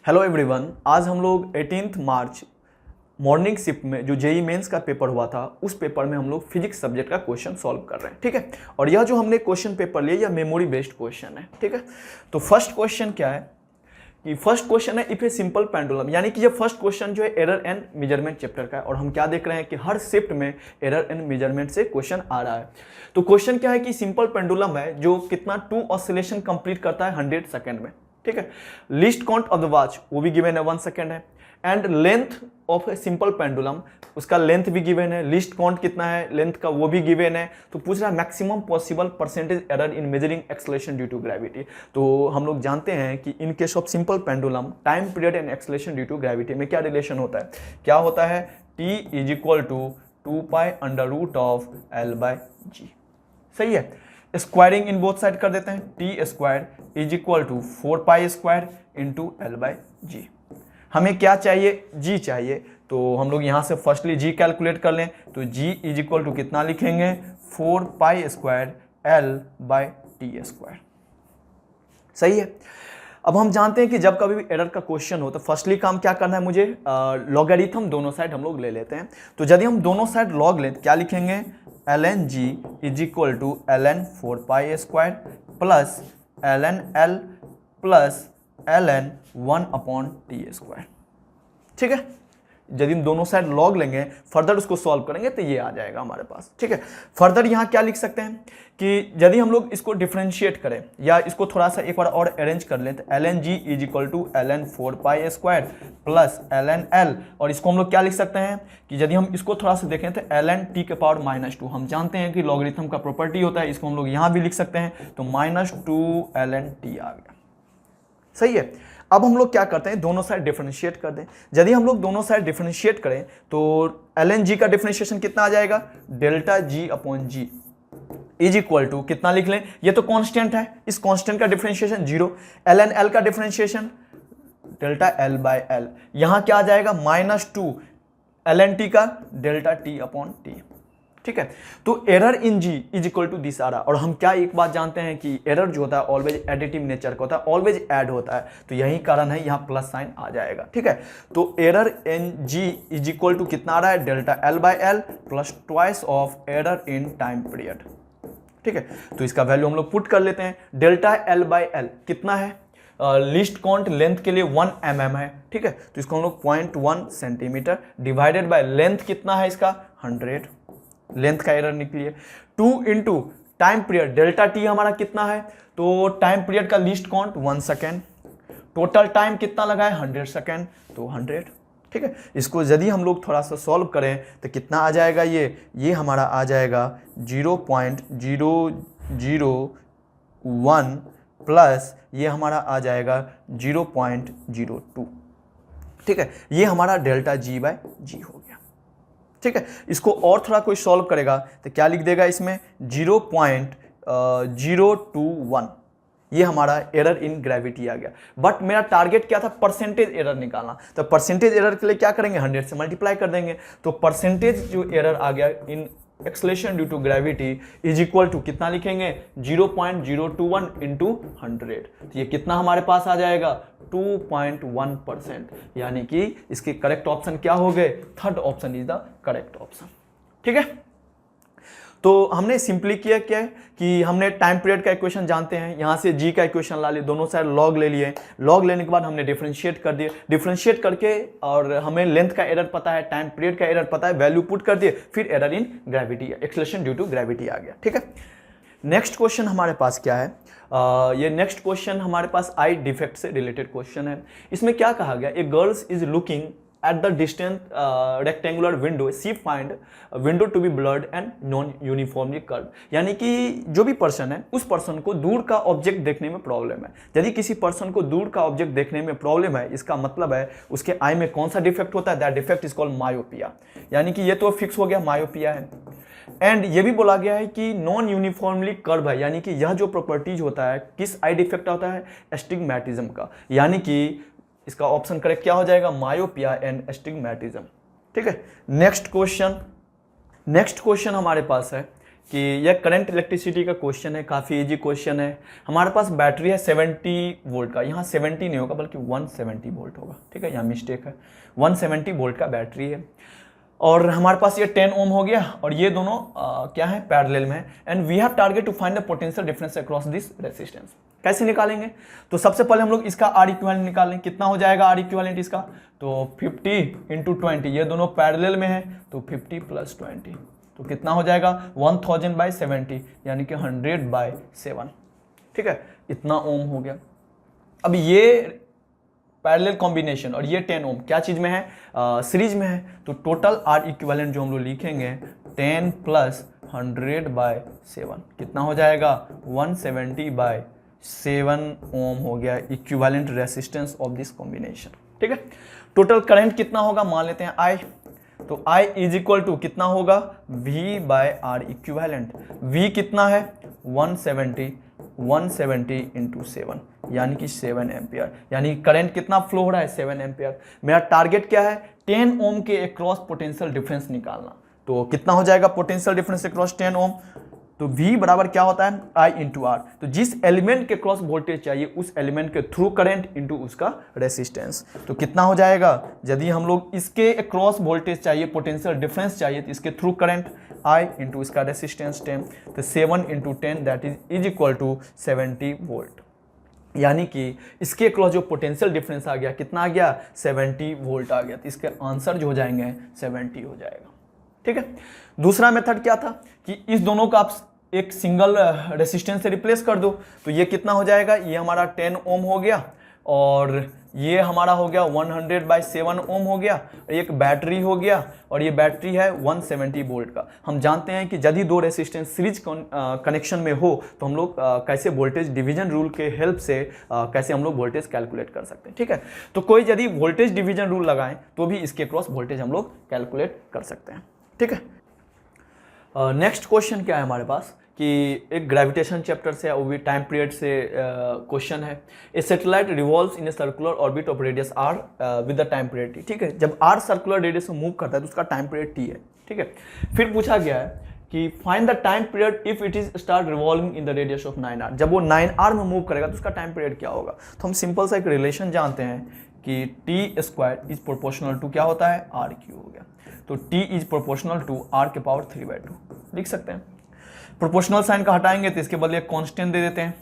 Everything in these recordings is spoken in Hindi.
हेलो एवरीवन, आज हम लोग 18 मार्च मॉर्निंग शिफ्ट में जो जेई मेंस का पेपर हुआ था उस पेपर में हम लोग फिजिक्स सब्जेक्ट का क्वेश्चन सॉल्व कर रहे हैं। ठीक है, और यह जो हमने क्वेश्चन पेपर लिया यह मेमोरी बेस्ड क्वेश्चन है। ठीक है, तो फर्स्ट क्वेश्चन क्या है कि फर्स्ट क्वेश्चन है इफ ए सिंपल पेंडुलम, यानी कि ये फर्स्ट क्वेश्चन जो है एरर एंड मेजरमेंट चैप्टर का है और हम क्या देख रहे हैं कि हर शिफ्ट में एरर एंड मेजरमेंट से क्वेश्चन आ रहा है। तो क्वेश्चन क्या है कि सिंपल पेंडुलम है जो कितना 2 ऑसिलेशन कंप्लीट करता है 100 सेकेंड में। ठीक है, least count of the watch वो भी गिवन है 1 सेकेंड है, and length of a simple pendulum उसका लेंथ भी गिवन है, लीस्ट काउंट कितना है लेंथ का वो भी गिवन है। तो पूछ रहा है maximum possible percentage error in measuring acceleration due to gravity. तो हम लोग जानते हैं कि in case of simple pendulum time period and acceleration due to gravity में क्या रिलेशन होता है, क्या होता है, T is equal to 2π√L/g। सही है, स्क्वायरिंग इन बोथ साइड कर देते हैं, T square is equal to 4π² into L/g। हमें क्या चाहिए, G चाहिए, तो हम लोग यहाँ से फर्स्टली G कैलकुलेट कर लें। तो G इज इक्वल टू कितना लिखेंगे, 4π² L/t²। सही है। अब हम जानते हैं कि जब कभी भी एरर का क्वेश्चन हो तो फर्स्टली काम क्या करना है, मुझे लॉगरिथम दोनों साइड हम लोग ले लेते हैं। तो यदि हम दोनों साइड लॉग लें तो क्या लिखेंगे, ln g is equal to ln 4π² plus ln l plus ln 1/t²। ठीक है, यदि हम दोनों साइड लॉग लेंगे फर्दर उसको सॉल्व करेंगे तो ये आ जाएगा हमारे पास। ठीक है, फर्दर यहाँ क्या लिख सकते हैं कि यदि हम लोग इसको डिफरेंशिएट करें या इसको थोड़ा सा एक बार और अरेंज कर लें तो ln g is equal to ln 4π² plus ln l, और इसको हम लोग क्या लिख सकते हैं कि यदि हम इसको थोड़ा सा देखें तो ln t⁻²। हम जानते हैं कि लॉगरिथम का प्रॉपर्टी होता है, इसको हम लोग यहाँ भी लिख सकते हैं, तो -2 ln t आ गया। सही है। अब हम लोग क्या करते हैं, दोनों साइड डिफरेंशिएट कर दें। यदि हम लोग दोनों साइड डिफरेंशिएट करें तो ln g का डिफरेंशिएशन कितना आ जाएगा, ΔG/g इज इक्वल टू कितना लिख लें, ये तो कांस्टेंट है, इस कांस्टेंट का डिफरेंशिएशन 0, ln l का डिफरेंशिएशन ΔL/l, यहां क्या आ जाएगा -2 ln t का ΔT/t। ठीक है, तो error in G is equal to this आ रहा, और हम क्या एक बात जानते हैं कि एरर जो होता है ऑलवेज एडिटिव नेचर का होता है, ऑलवेज ऐड होता है, तो यही कारण है यहाँ प्लस साइन आ जाएगा। ठीक है, तो error in G is equal to कितना आ रहा है, ΔL/l plus twice of error in time period. ठीक है, तो इसका वैल्यू हम लोग पुट कर लेते हैं। ΔL/l कितना है, लीस्ट काउंट लेंथ के लिए 1 mm है। ठीक है, तो इसको हम लोग 0.1 सेंटीमीटर डिवाइडेड बाय लेंथ कितना है इसका 100, लेंथ का एरर निकलिए, 2 इंटू टाइम पीरियड ΔT हमारा कितना है, तो टाइम पीरियड का least count 1 second, total time कितना लगा है 100 सेकेंड, तो 100। ठीक है, इसको यदि हम लोग थोड़ा सा सॉल्व करें तो कितना आ जाएगा, ये हमारा आ जाएगा 0.001 प्लस ये हमारा आ जाएगा 0.02। ठीक है, ये हमारा ΔG/g हो गया। ठीक है, इसको और थोड़ा कोई सॉल्व करेगा तो क्या लिख देगा इसमें 0.021, ये हमारा एरर इन ग्रेविटी आ गया। बट मेरा टारगेट क्या था, परसेंटेज एरर निकालना, तो परसेंटेज एरर के लिए क्या करेंगे, 100 से मल्टीप्लाई कर देंगे, तो परसेंटेज जो एरर आ गया in acceleration due to gravity is equal to कितना लिखेंगे, 0.021 इंटू 100, तो ये कितना हमारे पास आ जाएगा 2.1%, यानी कि इसके करेक्ट ऑप्शन क्या हो गए, third option is the correct option. ठीक है, तो हमने सिंपली किया क्या है कि हमने टाइम पीरियड का इक्वेशन जानते हैं, यहाँ से G का इक्वेशन ला लिए, दोनों साइड लॉग ले लिए, लॉग लेने के बाद हमने डिफरेंशिएट कर दिए, डिफरेंशिएट करके और हमें लेंथ का एरर पता है, टाइम पीरियड का एरर पता है, वैल्यू पुट कर दिए, फिर error in gravity acceleration due to gravity आ गया। ठीक है, नेक्स्ट क्वेश्चन हमारे पास क्या है, ये नेक्स्ट क्वेश्चन हमारे पास आई डिफेक्ट से रिलेटेड क्वेश्चन है। इसमें क्या कहा गया, a girls is looking at the distant rectangular window, she find window to be blurred and non uniformly curved, यानी कि जो भी पर्सन है उस पर्सन को दूर का ऑब्जेक्ट देखने में प्रॉब्लम है। यदि किसी पर्सन को दूर का ऑब्जेक्ट देखने में प्रॉब्लम है, इसका मतलब है उसके आई में कौन सा डिफेक्ट होता है, that defect is called myopia, यानी कि ये तो फिक्स हो गया मायोपिया है। एंड ये भी बोला गया है कि नॉन यूनिफॉर्मली कर्व है, यानी कि यह जो प्रॉपर्टीज होता है किस आई डिफेक्ट होता है, एस्टिग्मेटिज्म का, यानी कि इसका ऑप्शन करेक्ट क्या हो जाएगा, मायोपिया एंड एस्टिग्मेटिज्म। ठीक है, नेक्स्ट क्वेश्चन हमारे पास है कि यह करंट इलेक्ट्रिसिटी का क्वेश्चन है, काफ़ी इजी क्वेश्चन है। हमारे पास बैटरी है 70 वोल्ट का, यहाँ 70 नहीं होगा बल्कि 170 वोल्ट होगा, ठीक है, यहाँ मिस्टेक है। 170 वोल्ट का बैटरी है और हमारे पास ये 10 ओम हो गया और ये दोनों क्या है, पैरेलल में है। And we have target to find the potential difference across this resistance. कैसे निकालेंगे? तो सबसे पहले हम लोग इसका आर इक्विवेलेंट निकालें। कितना हो जाएगा आर इक्विवेलेंट इसका? तो 50 × 20, ये दोनों पैरेलल में है तो 50 + 20, तो कितना हो जाएगा 1000/70 यानी कि 100/7, ठीक है, इतना ओम हो गया। अब ये पैरेलल कॉम्बिनेशन और ये 10 ओम क्या चीज में है, सीरीज में है, तो टोटल आर इक्विवेलेंट जो हम लोग लिखेंगे 10 + 100/7 कितना हो जाएगा 170/7 ओम हो गया equivalent resistance of this combination, ठीक है। टोटल करंट कितना होगा मान लेते हैं आई, तो I = कितना होगा V/R इक्विवेलेंट। V कितना है 170 × 7 यानी कि 7 एम्पियर, यानी करंट कितना फ्लो हो रहा है 7 एम्पियर। मेरा टारगेट क्या है 10 ओम के अक्रॉस पोटेंशियल डिफरेंस निकालना। तो कितना हो जाएगा पोटेंशियल डिफरेंस अक्रॉस 10 ओम, तो V बराबर क्या होता है I × R। तो जिस एलिमेंट के क्रॉस वोल्टेज चाहिए उस एलिमेंट के थ्रू करंट इनटू उसका रेसिस्टेंस, तो कितना हो जाएगा, यदि हम लोग इसके क्रॉस वोल्टेज चाहिए पोटेंशियल डिफरेंस चाहिए तो इसके थ्रू करंट I इंटू इसका रेसिस्टेंस 10, तो 7 × 10 दैट इज = 70 वोल्ट, यानी कि इसके क्रॉस जो पोटेंशियल डिफरेंस आ गया कितना आ गया 70 वोल्ट आ गया। तो इसके आंसर जो हो जाएंगे 70 हो जाएगा, ठीक है। दूसरा मेथड क्या था कि इस दोनों का आप एक सिंगल रेसिस्टेंस से रिप्लेस कर दो, तो ये कितना हो जाएगा, ये हमारा 10 ओम हो गया और ये हमारा हो गया 100/7 ओम हो गया, एक बैटरी हो गया और ये बैटरी है 170 वोल्ट का। हम जानते हैं कि यदि दो रेसिस्टेंस सीरीज कनेक्शन में हो तो हम लोग कैसे वोल्टेज डिवीजन रूल के हेल्प से कैसे हम लोग वोल्टेज कैलकुलेट कर सकते हैं, ठीक है। तो कोई यदि वोल्टेज डिवीजन रूल लगाएं तो भी इसके क्रॉस वोल्टेज हम लोग कैलकुलेट कर सकते हैं, ठीक है। नेक्स्ट क्वेश्चन क्या है हमारे पास कि एक ग्रेविटेशन चैप्टर से वो भी टाइम पीरियड से क्वेश्चन है। A satellite revolves in a circular orbit of radius r with the time period t, ठीक है। जब r सर्कुलर रेडियस में मूव करता है तो उसका टाइम पीरियड t है, ठीक है। फिर पूछा गया है कि find the time period if it is start revolving in the radius of 9r। जब वो 9r में मूव करेगा तो उसका टाइम पीरियड क्या होगा। तो हम सिंपल सा एक रिलेशन जानते हैं कि t² इज प्रोपोर्शनल टू क्या होता है r³ हो गया, तो t is proportional to r⁻3/2 लिख सकते हैं। प्रोपोर्शनल साइन का हटाएंगे तो इसके बदले कांस्टेंट दे देते हैं,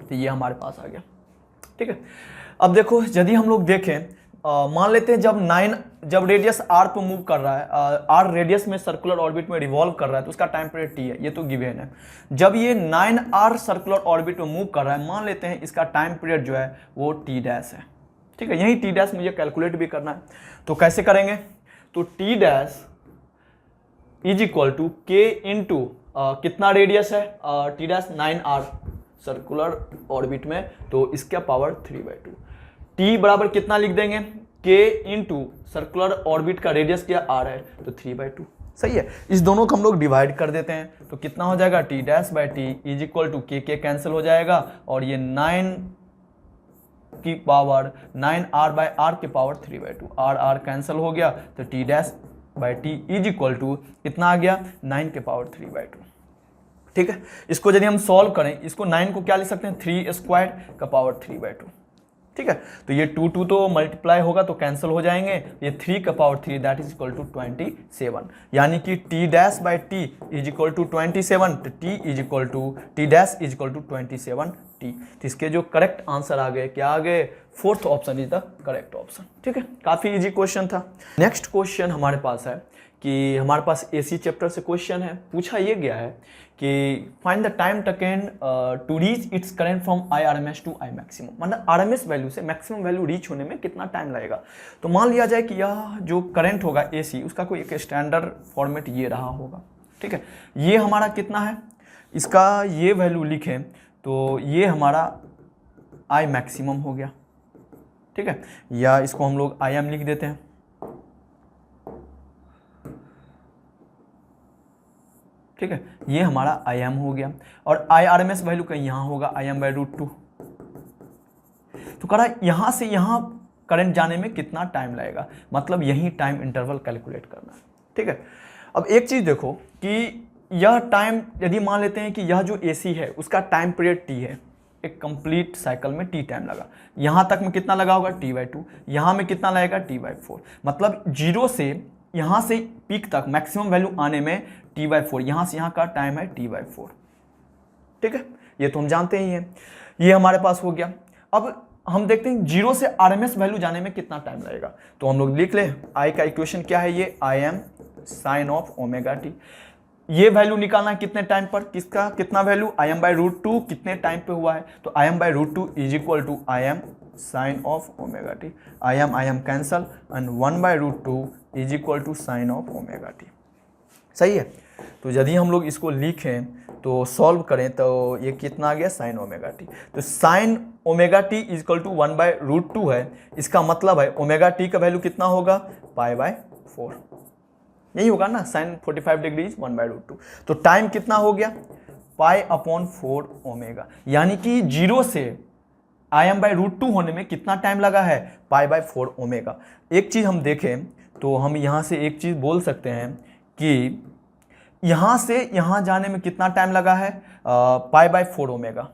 तो ये हमारे पास आ गया, ठीक है। अब देखो यदि हम लोग देखें मान लेते हैं जब रेडियस r पे मूव कर रहा है, r रेडियस में सर्कुलर ऑर्बिट में रिवॉल्व कर रहा है तो उसका टाइम पीरियड t है, ये तो गिवन है। जब ये 9r सर्कुलर ऑर्बिट में मूव कर रहा है मान लेते हैं इसका टाइम पीरियड जो है वो t' है, ठीक है। यही t' मुझे कैलकुलेट भी करना है, तो कैसे करेंगे, तो t' is equal to k into कितना रेडियस है t' 9r सर्कुलर ऑर्बिट में, तो इसका पावर 3/2। t बराबर कितना लिख देंगे k इंटू सर्कुलर ऑर्बिट का रेडियस क्या r है तो 3/2, सही है। इस दोनों को हम लोग डिवाइड कर देते हैं तो कितना हो जाएगा t' is equal to k cancel हो जाएगा और ये 9 की पावर 9r/r के पावर 3/2, r कैंसिल हो गया तो t' इज इक्वल टू कितना आ गया 9 के पावर 3/2, ठीक है। इसको यदि हम सॉल्व करें इसको 9 को क्या लिख सकते हैं 3² का पावर 3/2, ठीक है। तो ये 2 तो मल्टीप्लाई होगा तो कैंसिल हो जाएंगे, ये 3 का power 3 that is equal to 27, यानी कि t' इज इक्वल टू 27, तो t' is equal to 27t। तो इसके जो करेक्ट आंसर आ गए क्या आ गए, fourth option is the correct option, ठीक है। काफी इजी क्वेश्चन था। नेक्स्ट क्वेश्चन हमारे पास है कि हमारे पास AC चैप्टर से क्वेश्चन है। पूछा ये गया है कि find the time taken to reach its current from IRMS to I maximum, मतलब RMS वैल्यू से मैक्सिमम वैल्यू रीच होने में कितना टाइम लगेगा। तो मान लिया जाए कि यह जो करंट होगा AC उसका कोई एक स्टैंडर्ड फॉर्मेट ये रहा होगा, ठीक है। ये हमारा कितना है, इसका ये वैल्यू लिखें तो ये हमारा I मैक्सिमम हो गया, ठीक है, या इसको हम लोग IM लिख देते हैं, ठीक है। ये हमारा IM हो गया और IRMS वैल्यू कहीं यहाँ होगा IM/√2। तो कह रहा है यहाँ से यहाँ करंट जाने में कितना टाइम लगेगा, मतलब यही टाइम इंटरवल कैलकुलेट करना है, ठीक है। अब एक चीज़ देखो कि यह टाइम यदि मान लेते हैं कि यह जो AC है उसका टाइम पीरियड T है, एक कंप्लीट साइकिल में T टाइम लगा, यहाँ तक में कितना लगा होगा T/2, यहाँ में कितना लगेगा T/4, मतलब 0 से यहाँ से पीक तक मैक्सिमम वैल्यू आने में T/4, यहाँ से यहाँ का टाइम है T/4। ठीक है, ये तो हम जानते ही हैं, ये हमारे पास हो गया। अब हम देखते हैं 0 से RMS वैल्यू जाने में कितना टाइम लगेगा, तो हम लोग लिख ले I का इक्वेशन क्या है, ये Im sin of omega T. ये वैल्यू निकालना है कितने टाइम पर, किसका कितना वैल्यू, Im/√2 कितने टाइम पे हुआ है, तो Im/√2 is equal to Im sin of omega t. Im cancel and 1/√2 is equal to sine of omega t. सही है, तो यदि हम लोग इसको लिखें तो सॉल्व करें तो ये कितना आ गया, साइन ओमेगा टी। तो sine omega t is equal to 1/√2 है, इसका मतलब है ओमेगा टी का वैल्यू कितना होगा, π/4, यही होगा ना, साइन 45 डिग्री 1/√2। तो टाइम कितना हो गया, π/4 ओमेगा, यानी कि 0 से Im/√2 होने में कितना टाइम लगा है, π/4 ओमेगा। एक चीज़ हम देखें तो हम यहाँ से एक चीज़ बोल सकते हैं कि यहाँ से यहाँ जाने में कितना टाइम लगा है, π/4 ओमेगा,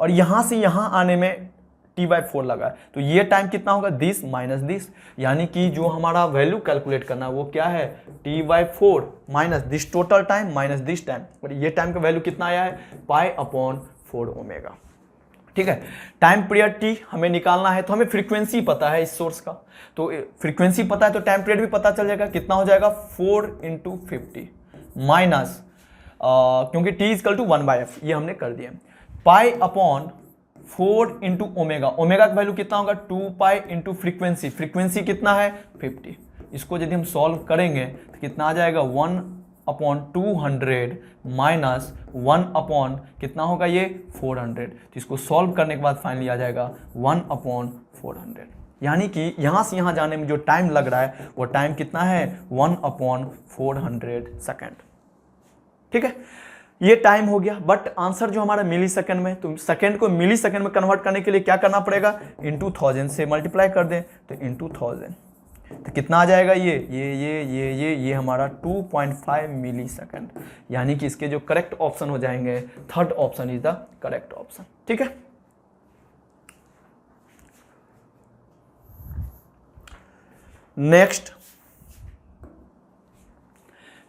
और यहाँ से यहाँ आने में T/4 लगा है, तो ये टाइम कितना होगा, दिस माइनस दिस, यानी कि जो हमारा वैल्यू कैलकुलेट करना है वो क्या है, T/4 minus this total time minus this time, और ये टाइम का वैल्यू कितना आया है, π/4 ओमेगा। ठीक है, टाइम पीरियड T हमें निकालना है, तो हमें फ्रीक्वेंसी पता है इस सोर्स का, तो फ्रीक्वेंसी पता है तो टाइम पीरियड भी पता चल जाएगा, कितना हो जाएगा 4 × 50 माइनस क्योंकि T इक्वल टू 1/f, ये हमने कर दिया, π/4 × ओमेगा, ओमेगा का वैल्यू कितना होगा 2π × फ्रीक्वेंसी, फ्रीक्वेंसी कितना है 50, इसको यदि हम सॉल्व करेंगे तो कितना आ जाएगा 1/200 माइनस 1/ कितना होगा ये 400, तो इसको सॉल्व करने के बाद फाइनली आ जाएगा 1/400, यानी कि यहाँ से यहाँ जाने में जो टाइम लग रहा है वो टाइम कितना है 1/400 सेकेंड। ठीक है, ये टाइम हो गया, बट आंसर जो हमारा मिली सेकेंड में, तो सेकेंड को मिली सेकेंड में कन्वर्ट करने के लिए क्या करना पड़ेगा, इंटू 1000 से मल्टीप्लाई कर दें, तो इंटू 1000 तो कितना आ जाएगा, ये हमारा 2.5 मिली सेकेंड, यानी कि इसके जो करेक्ट ऑप्शन हो जाएंगे, third option is the correct option. ठीक है,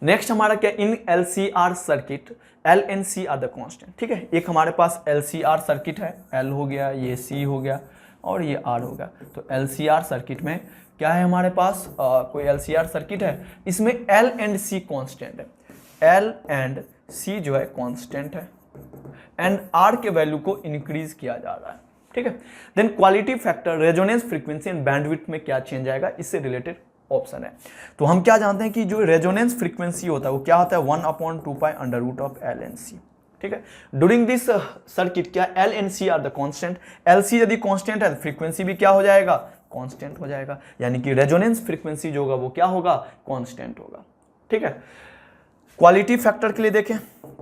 नेक्स्ट हमारा क्या, in LCR circuit L and C are the constant. ठीक है, एक हमारे पास LCR सर्किट है, L हो गया, ये C हो गया और ये R हो गया, तो LCR सर्किट में क्या है हमारे पास, कोई LCR सर्किट है, इसमें L and C कांस्टेंट है, L and C जो है कांस्टेंट है, एंड R के वैल्यू को इंक्रीज किया जा रहा है। ठीक है, then quality factor, resonance frequency and bandwidth में क्या चेंज आएगा, इससे रिलेटेड ऑप्शन है। तो हम क्या जानते हैं कि जो रेजोनेंस फ्रीक्वेंसी होता है वो क्या होता है 1/2π√LNC। ठीक है, ड्यूरिंग दिस सर्किट क्या L and C are the constant, LC यदि कांस्टेंट है फ्रीक्वेंसी भी क्या हो जाएगा, कांस्टेंट हो जाएगा, यानी कि रेजोनेंस फ्रीक्वेंसी जो होगा वो क्या होगा, कांस्टेंट होगा। ठीक है, क्वालिटी फैक्टर के लिए देखें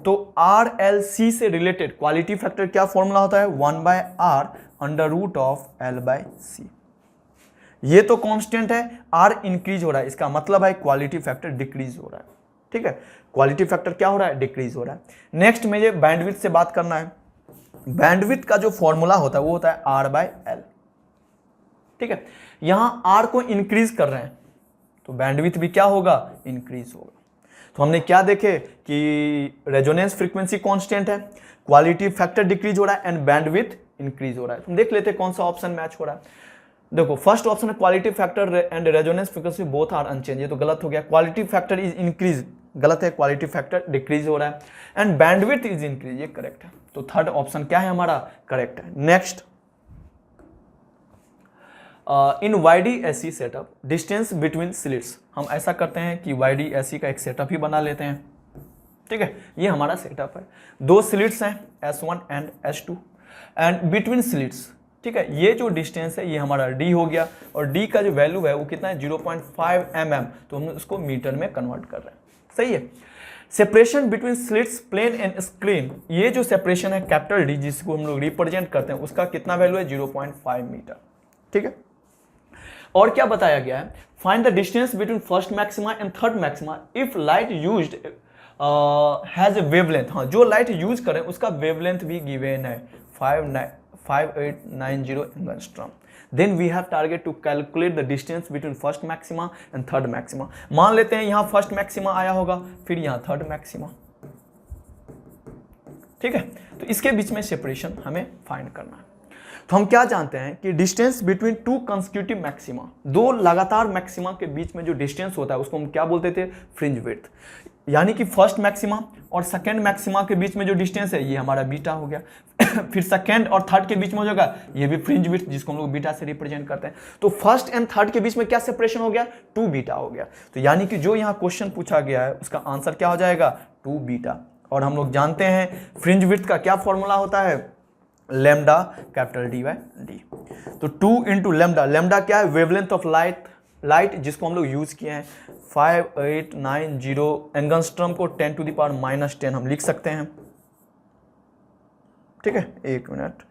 तो RLC से रिलेटेड क्वालिटी फैक्टर क्या फॉर्मूला होता है, 1/R√L/C। ये तो कांस्टेंट है, R इंक्रीज हो रहा है, इसका मतलब है क्वालिटी फैक्टर डिक्रीज हो रहा है। ठीक है, क्वालिटी फैक्टर क्या हो रहा है, डिक्रीज हो रहा है। नेक्स्ट मुझे बैंडविड्थ से बात करना है, बैंडविड्थ का जो फॉर्मूला होता है वो होता है R/L। ठीक है, यहां R को इंक्रीज कर रहे हैं तो बैंडविड्थ भी क्या होगा, इंक्रीज होगा। तो हमने क्या देखे कि रेजोनेंस फ्रीक्वेंसी कांस्टेंट है, क्वालिटी फैक्टर डिक्रीज हो रहा है एंड बैंडविड्थ इंक्रीज हो रहा है। तो हम देख लेते हैं कौन सा ऑप्शन मैच हो रहा है। देखो फर्स्ट ऑप्शन है quality factor and resonance frequency both are unchanged, ये तो गलत हो गया, क्वालिटी फैक्टर इज इंक्रीज गलत है, क्वालिटी फैक्टर डिक्रीज हो रहा है, एंड बैंडविड्थ इज इंक्रीज, ये करेक्ट है। तो थर्ड ऑप्शन क्या है हमारा, करेक्ट है। नेक्स्ट, इन YDAC setup distance between slits, हम ऐसा करते हैं कि YDAC का एक सेटअप ही बना लेते हैं। ठीक है, ये हमारा सेटअप है, दो स्लिट्स हैं S1 and S2 and between slits. ठीक है, ये जो डिस्टेंस है ये हमारा D हो गया और D का जो वैल्यू है वो कितना है 0.5 mm, तो हम उसको मीटर में कन्वर्ट कर रहे हैं। सही है। Separation between slits plane and screen, ये जो सेपरेशन है कैपिटल D जिसको हम लोग रिप्रेजेंट करते हैं उसका कितना वैल्यू है 0.5 मीटर। ठीक है, और क्या बताया गया है, find the distance between first maxima and third maxima if light used has a wavelength, हाँ जो लाइट यूज करें उसका वेवलेंथ भी गिवन है 5890 angstrom. Then we have target to calculate the distance between first maxima and third maxima। मान लेते हैं यहाँ फर्स्ट मैक्सिमा आया होगा, फिर यहाँ थर्ड मैक्सिमा, ठीक है। तो इसके बीच में सेपरेशन हमें फाइंड करना है। तो हम क्या जानते हैं कि distance between two consecutive maxima, दो लगातार मैक्सिमा के बीच में जो डिस्टेंस होता है उसको हम क्या बोलते थे, फ्रिंज विड्थ। यानी कि फर्स्ट मैक्सिमा और सेकेंड मैक्सिमा के बीच में जो डिस्टेंस है ये हमारा बीटा हो गया फिर सेकेंड और थर्ड के बीच में हो जाएगा ये भी फ्रिंज विड्थ, जिसको हम लोग बीटा से रिप्रेजेंट करते हैं। तो फर्स्ट एंड थर्ड के बीच में क्या सेपरेशन हो गया, 2 बीटा हो गया। तो यानी कि जो यहाँ क्वेश्चन पूछा गया है उसका आंसर क्या हो जाएगा, 2 बीटा। और हम लोग जानते हैं फ्रिंज विड्थ का क्या फॉर्मूला होता है, lambda capital D by d. तो 2 इंटू लैम्डा, लैम्डा क्या है, वेवलेंथ ऑफ लाइट जिसको हम लोग यूज किए हैं 5890 एंगस्ट्रॉम को 10⁻⁻10 हम लिख सकते हैं, ठीक है। एक मिनट,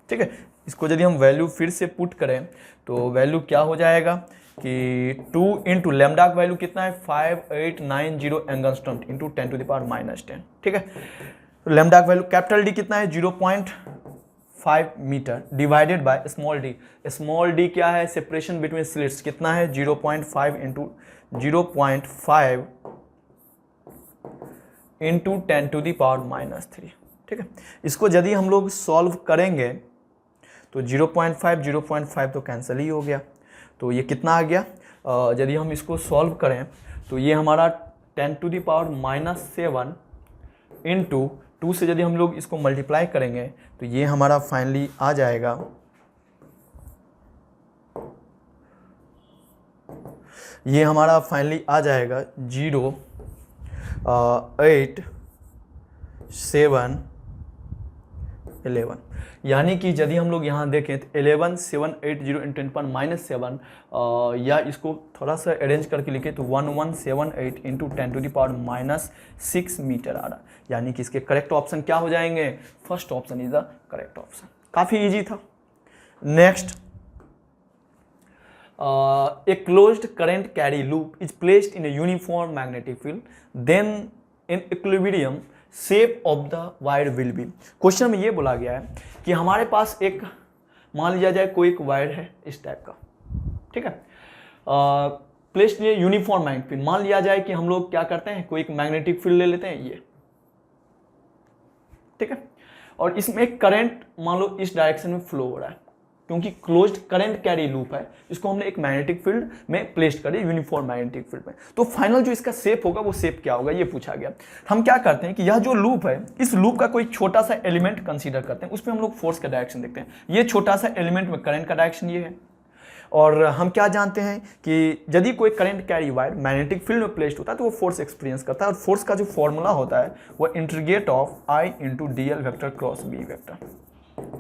ठीक है। इसको यदि हम वैल्यू फिर से पुट करें तो वैल्यू क्या हो जाएगा कि 2 इंटू लैम्डा का वैल्यू कितना है 5890 एंगस्ट्रॉम इंटू 10⁻⁻10, ठीक है। तो लैम्डा का वैल्यू कैपिटल डी कितना है 0.5 metre divided by small d. Small d क्या है, सेपरेशन बिटवीन स्लिट्स कितना है 0.5 इंटू 0.5 इंटू 10⁻⁻3, ठीक है। इसको यदि हम लोग सॉल्व करेंगे तो 0.5 तो कैंसिल ही हो गया, तो ये कितना आ गया, यदि हम इसको सॉल्व करें तो ये हमारा 10⁻⁻7 इंटू 2 से यदि हम लोग इसको मल्टीप्लाई करेंगे तो ये हमारा फाइनली आ जाएगा 0.8711। यानी कि यदि हम लोग यहाँ देखें तो 11780 × 10⁻⁻7 या इसको थोड़ा सा अरेंज करके लिखे तो 1178 × 10⁻⁻6 मीटर आ रहा। यानी कि इसके करेक्ट ऑप्शन क्या हो जाएंगे, first option is the correct option. काफ़ी इजी था। Next, a closed current carry loop is placed in a uniform magnetic field, then in equilibrium shape of the wire will be। Question में ये बोला गया है कि हमारे पास एक, मान लिया जाए कोई एक वायर है इस टाइप का, ठीक है, placed in uniform magnetic field. मान लिया जाए कि हम लोग क्या करते हैं, कोई एक मैग्नेटिक फील्ड ले लेते हैं ये, ठीक है, और इसमें एक करंट मान लो इस डायरेक्शन में फ्लो हो रहा है, क्योंकि क्लोज्ड करंट कैरी लूप है, इसको हमने एक मैग्नेटिक फील्ड में प्लेस्ड करें, यूनिफॉर्म मैग्नेटिक फील्ड में। तो फाइनल जो इसका शेप होगा वो शेप क्या होगा ये पूछा गया। हम क्या करते हैं कि यह जो लूप है, इस लूप का कोई छोटा सा एलिमेंट कंसीडर करते हैं, उसमें हम लोग फोर्स का डायरेक्शन देखते हैं। ये छोटा सा एलिमेंट में करंट का डायरेक्शन ये है, और हम क्या जानते हैं कि यदि कोई current carry wire magnetic field में प्लेस्ड होता है तो वो फोर्स एक्सपीरियंस करता है, और फोर्स का जो फॉर्मूला होता है वो integrate of I × DL vector cross B vector,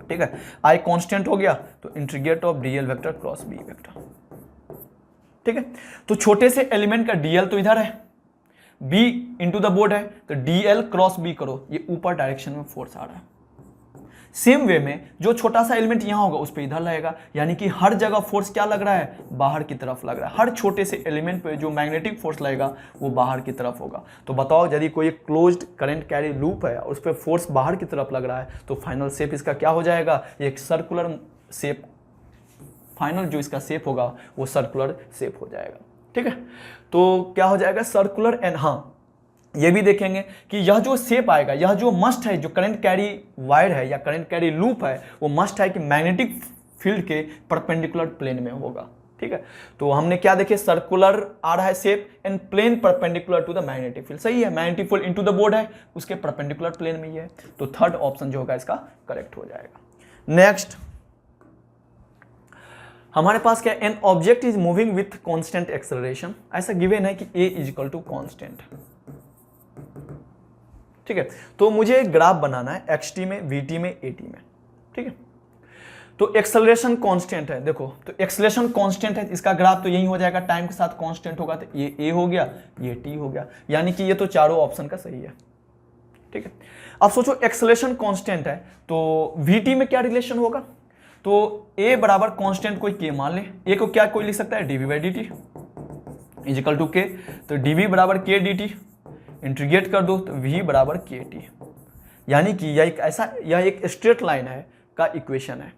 ठीक है। I कांस्टेंट हो गया तो integrate of DL vector cross B vector, ठीक है। तो छोटे से एलिमेंट का DL तो इधर है, B इंटू द बोर्ड है, तो DL क्रॉस B करो, ये ऊपर डायरेक्शन में फोर्स आ रहा है। सेम वे में जो छोटा सा एलिमेंट यहां होगा उस पर इधर लगेगा, यानी कि हर जगह फोर्स क्या लग रहा है, बाहर की तरफ लग रहा है। हर छोटे से एलिमेंट पे जो मैग्नेटिक फोर्स लगेगा वो बाहर की तरफ होगा। तो बताओ यदि कोई क्लोज्ड करंट कैरी लूप है और उस पर फोर्स बाहर की तरफ लग रहा है तो फाइनल शेप इसका क्या हो जाएगा, एक सर्कुलर शेप। फाइनल जो इसका शेप होगा वो सर्कुलर शेप हो जाएगा, ठीक है। तो क्या हो जाएगा, सर्कुलर। एंड हाँ, ये भी देखेंगे कि यह जो शेप आएगा, यह जो मस्ट है, जो करंट कैरी वायर है या करंट कैरी लूप है, वो मस्ट है कि मैग्नेटिक फील्ड के परपेंडिकुलर प्लेन में होगा, ठीक है। तो हमने क्या देखे, सर्कुलर आ रहा है shape and plane perpendicular to the magnetic field, सही है। Magnetic field into the board है, उसके परपेंडिकुलर प्लेन में ही है, तो थर्ड ऑप्शन जो होगा इसका करेक्ट हो जाएगा। नेक्स्ट, हमारे पास क्या, an object is moving with constant acceleration. ऐसा गिवन है कि A = कांस्टेंट, ठीक है। तो मुझे एक ग्राफ बनाना है xt में, vt में, at में, ठीक है। तो एक्सेलरेशन कांस्टेंट है, देखो तो एक्सेलरेशन कांस्टेंट है, इसका ग्राफ तो यही हो जाएगा, टाइम के साथ कांस्टेंट होगा, तो ये a हो गया, ये t हो गया, यानी कि ये तो चारों ऑप्शन का सही है, ठीक है। अब सोचो एक्सेलरेशन कांस्टेंट है तो vt में क्या रिलेशन होगा, तो a बराबर कांस्टेंट कोई k मान ले, a को क्या कोई लिख सकता है, dv/dt इजिकल टू के, तो डी बराबर के डी टी, इंटीग्रेट कर दो तो v बराबर के टी, यानी कि यह एक स्ट्रेट लाइन है का इक्वेशन है।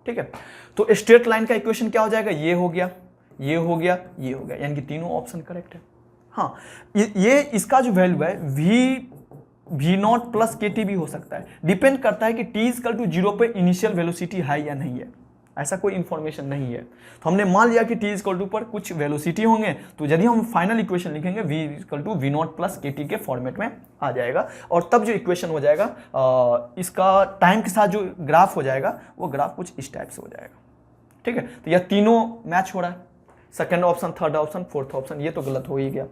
ठीक है, तो स्ट्रेट लाइन का इक्वेशन क्या हो जाएगा, ये हो गया, ये हो गया, ये हो गया, यानी कि तीनों ऑप्शन करेक्ट है। हाँ, ये इसका जो वैल्यू है v not plus k T भी हो सकता है, डिपेंड करता है कि t इक्वल टू 0 पे इनिशियल वेलोसिटी है या नहीं है, ऐसा कोई इंफॉर्मेशन नहीं है। तो हमने मान लिया कि t इक्वल टू पर कुछ वेलोसिटी होंगे, तो यदि हम फाइनल इक्वेशन लिखेंगे v equal to v naught plus k t के फॉर्मेट में आ जाएगा, और तब जो इक्वेशन हो जाएगा इसका टाइम के साथ जो ग्राफ हो जाएगा वो ग्राफ कुछ इस टाइप से हो जाएगा। ठीक है, तो यह तीनों मैच हो रहा है, second option, third option, fourth option, ये तो गलत हो ही गया।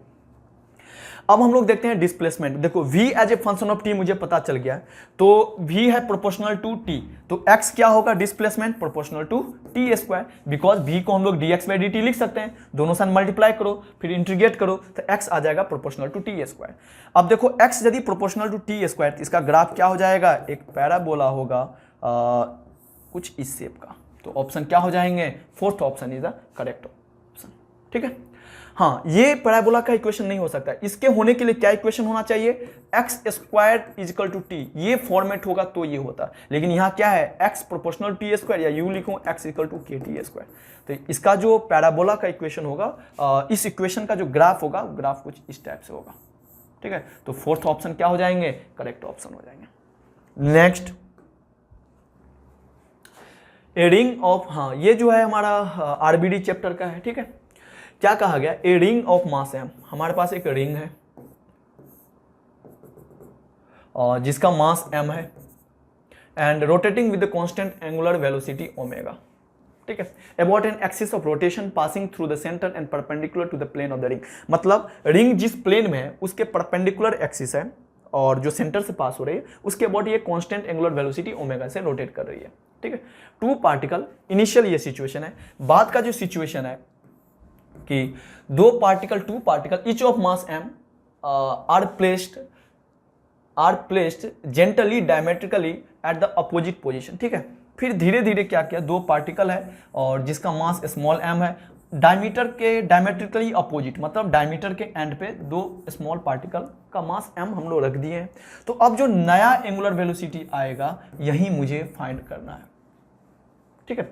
अब हम लोग देखते हैं डिस्प्लेसमेंट। देखो v as a function of t मुझे पता चल गया, तो v है प्रोपोर्शनल टू t, तो x क्या होगा, displacement proportional to t square, because v को हम लोग dx बाई dt लिख सकते हैं, दोनों साथ मल्टीप्लाई करो फिर इंटीग्रेट करो तो x आ जाएगा प्रोपोर्शनल टू t स्क्वायर। अब देखो x यदि प्रोपोर्शनल टू t स्क्वायर, तो इसका ग्राफ क्या हो जाएगा, एक पैराबोला होगा कुछ इस शेप का, तो ऑप्शन क्या हो जाएंगे, fourth option is the correct option. ठीक है, हाँ, ये पैराबोला का इक्वेशन नहीं हो सकता, इसके होने के लिए क्या इक्वेशन होना चाहिए, x square is equal to t, ये फॉर्मेट होगा तो ये होता, लेकिन यहाँ क्या है, एक्स प्रोपोर्शनल टी स्क्वायर, या यू लिखूं x equal to k t square. तो इसका जो पैराबोला का इक्वेशन होगा, इस इक्वेशन का जो ग्राफ होगा, ग्राफ कुछ इस टाइप से होगा। ठीक है, तो फोर्थ ऑप्शन क्या हो जाएंगे, करेक्ट ऑप्शन हो जाएंगे। नेक्स्ट, ए रिंग ऑफ, हाँ ये जो है हमारा आरबीडी चैप्टर का है। ठीक है, क्या कहा गया, a ring of mass m, हमारे पास एक रिंग है और जिसका मास m है, and rotating with the constant angular velocity omega. ठीक है, about an axis of rotation passing through the centre and perpendicular to the plane of the ring, मतलब रिंग जिस प्लेन में है उसके परपेंडिकुलर एक्सिस है और जो सेंटर से पास हो रही है उसके अबाउट ये कांस्टेंट एंगुलर वेलोसिटी ओमेगा से रोटेट कर रही है। ठीक है, टू पार्टिकल, इनिशियल ये सिचुएशन है। बाद का जो सिचुएशन है कि दो particle, two particle each of mass m are placed gently diametrically at the opposite position. ठीक है, फिर धीरे धीरे क्या किया, दो पार्टिकल है और जिसका मास स्मॉल m है, डायमीटर के डायमेट्रिकली अपोजिट, मतलब डायमीटर के एंड पे दो स्मॉल पार्टिकल का मास m हम लोग रख दिए हैं। तो अब जो नया एंगुलर वेलोसिटी आएगा यही मुझे फाइंड करना है। ठीक है,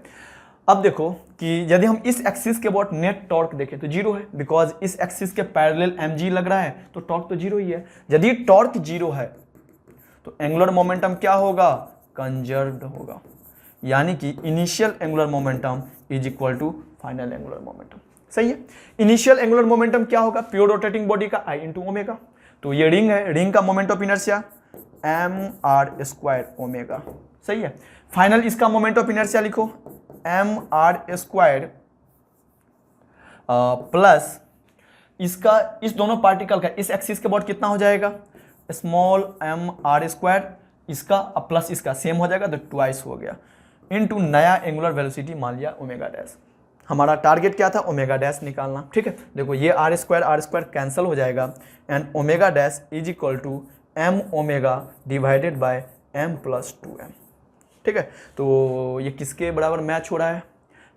अब देखो कि यदि हम इस एक्सिस के अबाउट नेट टॉर्क देखें तो जीरो है, बिकॉज इस एक्सिस के पैरेलल mg लग रहा है, तो टॉर्क तो जीरो ही है। यदि टॉर्क जीरो है तो एंगुलर मोमेंटम क्या होगा, कंजर्व्ड होगा, यानी कि initial angular momentum is equal to final angular momentum. सही है, इनिशियल एंगुलर मोमेंटम क्या होगा, प्योर रोटेटिंग बॉडी का I इंटू ओमेगा। तो ये रिंग है, रिंग का moment of inertia mr square omega. सही है, फाइनल इसका मोमेंट ऑफ इनर्शिया लिखो mr स्क्वायर प्लस इसका, इस दोनों पार्टिकल का इस एक्सिस के अबाउट कितना हो जाएगा, स्मॉल mr स्क्वायर, इसका प्लस इसका सेम हो जाएगा तो ट्वाइस हो गया, इनटू नया एंगुलर वेलोसिटी मान लिया ओमेगा डैश। हमारा टारगेट क्या था, ओमेगा डैश निकालना। ठीक है, देखो ये आर स्क्वायर कैंसिल हो जाएगा and omega dash is equal to m omega divided by m plus 2m। ठीक है, तो ये किसके बराबर मैच हो रहा है,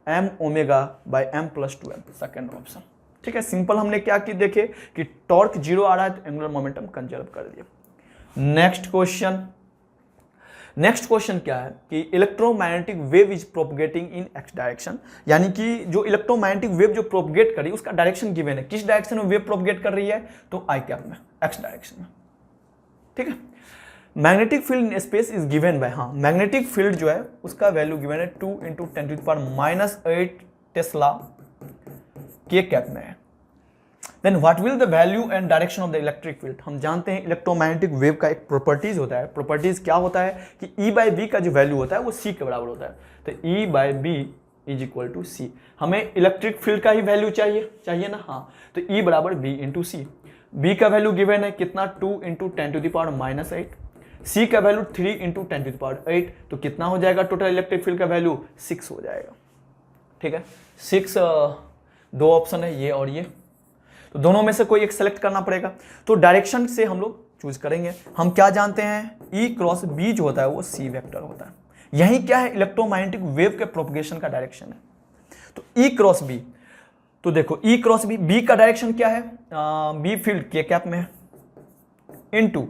m omega by m plus 2m, second option. ठीक है, सिंपल हमने क्या की, देखे कि टॉर्क जीरो आ रहा है तो एंगुलर मोमेंटम कंजर्व कर दिया। नेक्स्ट क्वेश्चन क्या है कि electromagnetic wave is propagating in x direction, यानी कि जो इलेक्ट्रोमैग्नेटिक वेव जो प्रोपगेट कर रही है उसका डायरेक्शन गिवन है, किस डायरेक्शन में वेव प्रोपगेट कर रही है, तो आई कैप में, एक्स डायरेक्शन में। ठीक है, magnetic field in space is given by, हाँ मैग्नेटिक फील्ड जो है उसका वैल्यू गिवन है 2 × 10⁻⁻8 टेस्ला के कैप में है। Then what will the value and direction of the electric field, हम जानते हैं इलेक्ट्रोमैग्नेटिक वेव का एक प्रॉपर्टीज होता है, प्रॉपर्टीज क्या होता है कि E/B का जो वैल्यू होता है वो C के बराबर होता है, तो E/B is equal to C। हमें इलेक्ट्रिक फील्ड का ही वैल्यू चाहिए ना, हाँ, तो E बराबर B इंटू C। B का वैल्यू गिवन है कितना, 2 × 10⁻⁸, C का वैल्यू 3 × 10⁸, तो कितना हो जाएगा टोटल इलेक्ट्रिक फील्ड का वैल्यू, 6 हो जाएगा। ठीक है, 6, दो ऑप्शन है ये और ये, तो दोनों में से कोई एक सेलेक्ट करना पड़ेगा। तो डायरेक्शन से हम लोग चूज करेंगे। हम क्या जानते हैं, E×B जो होता है वो C वेक्टर होता है, यही क्या है इलेक्ट्रोमैग्नेटिक वेव के प्रोपगेशन का डायरेक्शन है। तो E×B, तो देखो ई क्रॉस बी, बी का डायरेक्शन क्या है, बी फील्ड के कैप में है, इनटू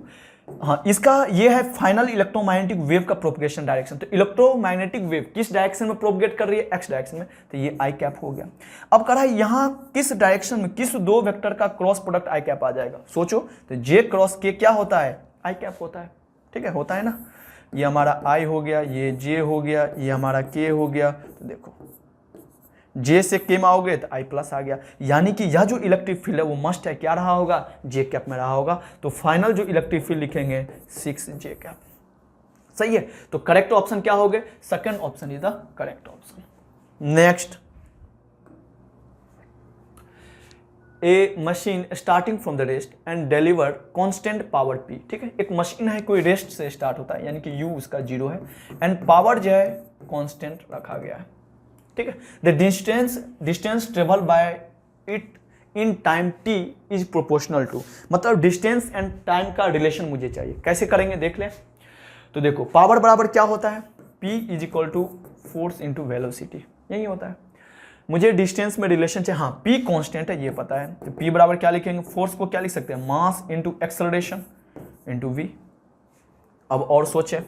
हाँ इसका ये है फाइनल इलेक्ट्रोमैग्नेटिक वेव का प्रोपगेशन डायरेक्शन। तो इलेक्ट्रोमैग्नेटिक वेव किस डायरेक्शन में प्रोपगेट कर रही है, एक्स डायरेक्शन में, तो ये आई कैप हो गया। अब कह रहा है यहां किस डायरेक्शन में किस दो वेक्टर का क्रॉस प्रोडक्ट आई कैप आ जाएगा, सोचो। तो जे क्रॉस के क्या होता है, आई कैप होता है, ठीक है, होता है ना। ये हमारा आई हो गया, ये जे हो गया, ये हमारा के हो गया। तो देखो जे से के में आओगे तो आई प्लस आ गया, यानी कि यह जो इलेक्ट्रिक फील्ड है वो मस्ट है क्या रहा होगा, जे कैप में रहा होगा। तो फाइनल जो इलेक्ट्रिक फील्ड लिखेंगे 6 जे कैप। सही है, तो करेक्ट ऑप्शन क्या हो गए, second option is the correct option. Next, A machine starting from the rest and deliver constant power P. ठीक है, एक मशीन है कोई रेस्ट से स्टार्ट होता है, यानी कि यू उसका 0 है एंड पावर जो है कांस्टेंट रखा गया है। ठीक है, the distance travel by it in time t is proportional to, मतलब डिस्टेंस एंड टाइम का रिलेशन मुझे चाहिए। कैसे करेंगे देख लें। तो देखो पावर बराबर क्या होता है, P is equal to force into velocity, यही होता है। मुझे डिस्टेंस में रिलेशन चाहिए, हाँ P कांस्टेंट है ये पता है। तो P बराबर क्या लिखेंगे, फोर्स को क्या लिख सकते हैं, mass into acceleration into V। अब और सोचे,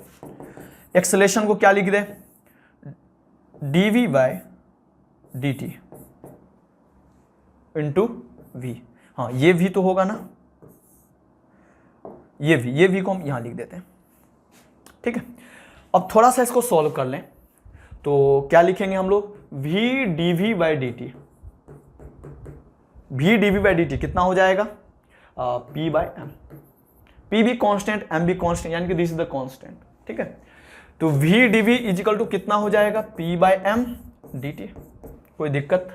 एक्सेलरेशन को क्या लिख दे, dv by dt into v। हाँ ये v तो होगा ना, ये v को हम यहां लिख देते हैं। ठीक है, अब थोड़ा सा इसको सॉल्व कर लें तो क्या लिखेंगे हम लोग, v dv by dt। v dv by dt कितना हो जाएगा, p बाय m। p भी कांस्टेंट, m भी कांस्टेंट, यानी कि दिस इज द कांस्टेंट। ठीक है, तो v dv is equal to कितना हो जाएगा, p बाय एम dt। कोई दिक्कत,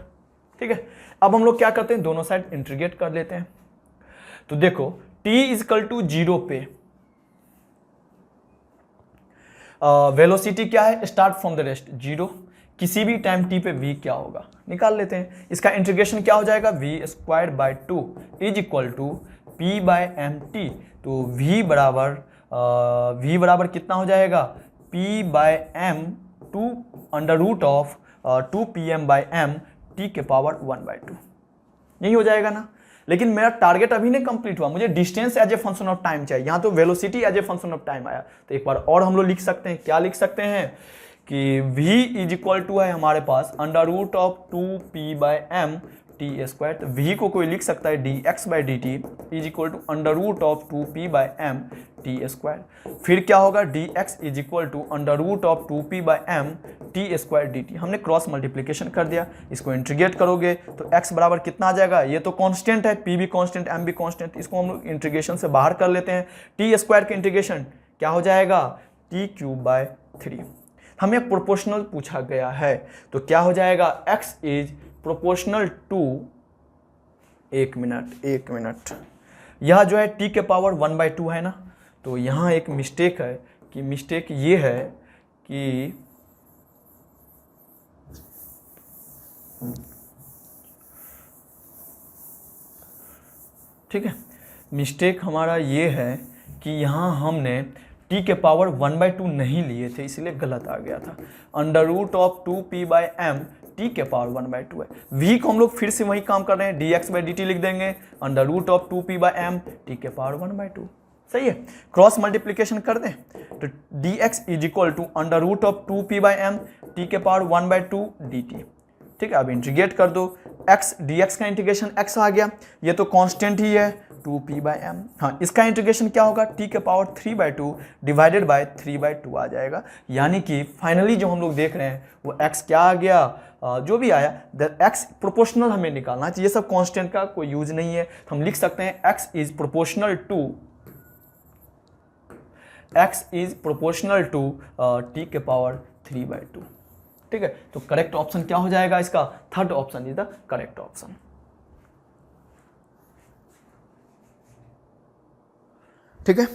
ठीक है। अब हम लोग क्या करते हैं, दोनों साइड इंटीग्रेट कर लेते हैं। तो देखो t इज इक्वल टू 0 पे वेलोसिटी क्या है, स्टार्ट फ्रॉम द रेस्ट 0, किसी भी टाइम t पे v क्या होगा निकाल लेते हैं। इसका इंटीग्रेशन क्या हो जाएगा, v square by 2 is equal to p by M t. तो v बराबर कितना हो जाएगा, p by m to under root of 2pm by M t के पावर 1/2, यही हो जाएगा ना। लेकिन मेरा टारगेट अभी नहीं कंप्लीट हुआ, मुझे distance as a function of time चाहिए। यहाँ तो velocity as a function of time आया, तो एक बार और हम लोग लिख सकते हैं, क्या लिख सकते हैं कि v इज इक्वल टू है हमारे पास under root of 2p by M T square. तो v को कोई लिख सकता है dx by dt is equal to under root of 2p by M T square. फिर क्या होगा, dx is equal to under root of 2p by M T square dt। हमने क्रॉस मल्टीप्लिकेशन कर दिया, इसको इंटीग्रेट करोगे तो x बराबर कितना आ जाएगा, ये तो कांस्टेंट है, p भी कांस्टेंट, m भी कांस्टेंट, इसको हम लोग इंटीग्रेशन से बाहर कर लेते हैं। टी स्क्वायर का इंटीग्रेशन क्या हो जाएगा, टी क्यूब बाय 3। हमें प्रोपोर्शनल पूछा गया है, तो क्या हो जाएगा, x इज प्रोपोर्शनल टू, एक मिनट, यह जो है t के पावर 1/2 है ना। तो यहाँ एक मिस्टेक है, कि मिस्टेक ये है कि ठीक है, मिस्टेक हमारा ये है कि यहाँ हमने t के पावर 1/2 नहीं लिए थे, इसलिए गलत आ गया था। Under root of 2p by M t के पावर 1/2 है। v को हम लोग फिर से वही काम कर रहे हैं, dx बाई dt लिख देंगे under root of 2p by M t के पावर 1/2। सही है, क्रॉस मल्टीप्लिकेशन कर दें तो dx is equal to under root of 2p by M t के पावर 1/2 dt। ठीक है, अब इंटीग्रेट कर दो, x dx का इंटीग्रेशन x आ गया, ये तो कांस्टेंट ही है 2p बाय एम। हाँ, इसका इंटीग्रेशन क्या होगा, t के पावर 3/2 डिवाइडेड बाय 3/2 आ जाएगा। यानी कि फाइनली जो हम लोग देख रहे हैं वो x क्या आ गया, जो भी आया x प्रोपोर्शनल हमें निकालना चाहिए, ये सब कांस्टेंट का कोई यूज नहीं है। हम लिख सकते हैं x is proportional to t के पावर 3/2। ठीक है, तो करेक्ट ऑप्शन क्या हो जाएगा इसका, third option is the correct option. ठीक है,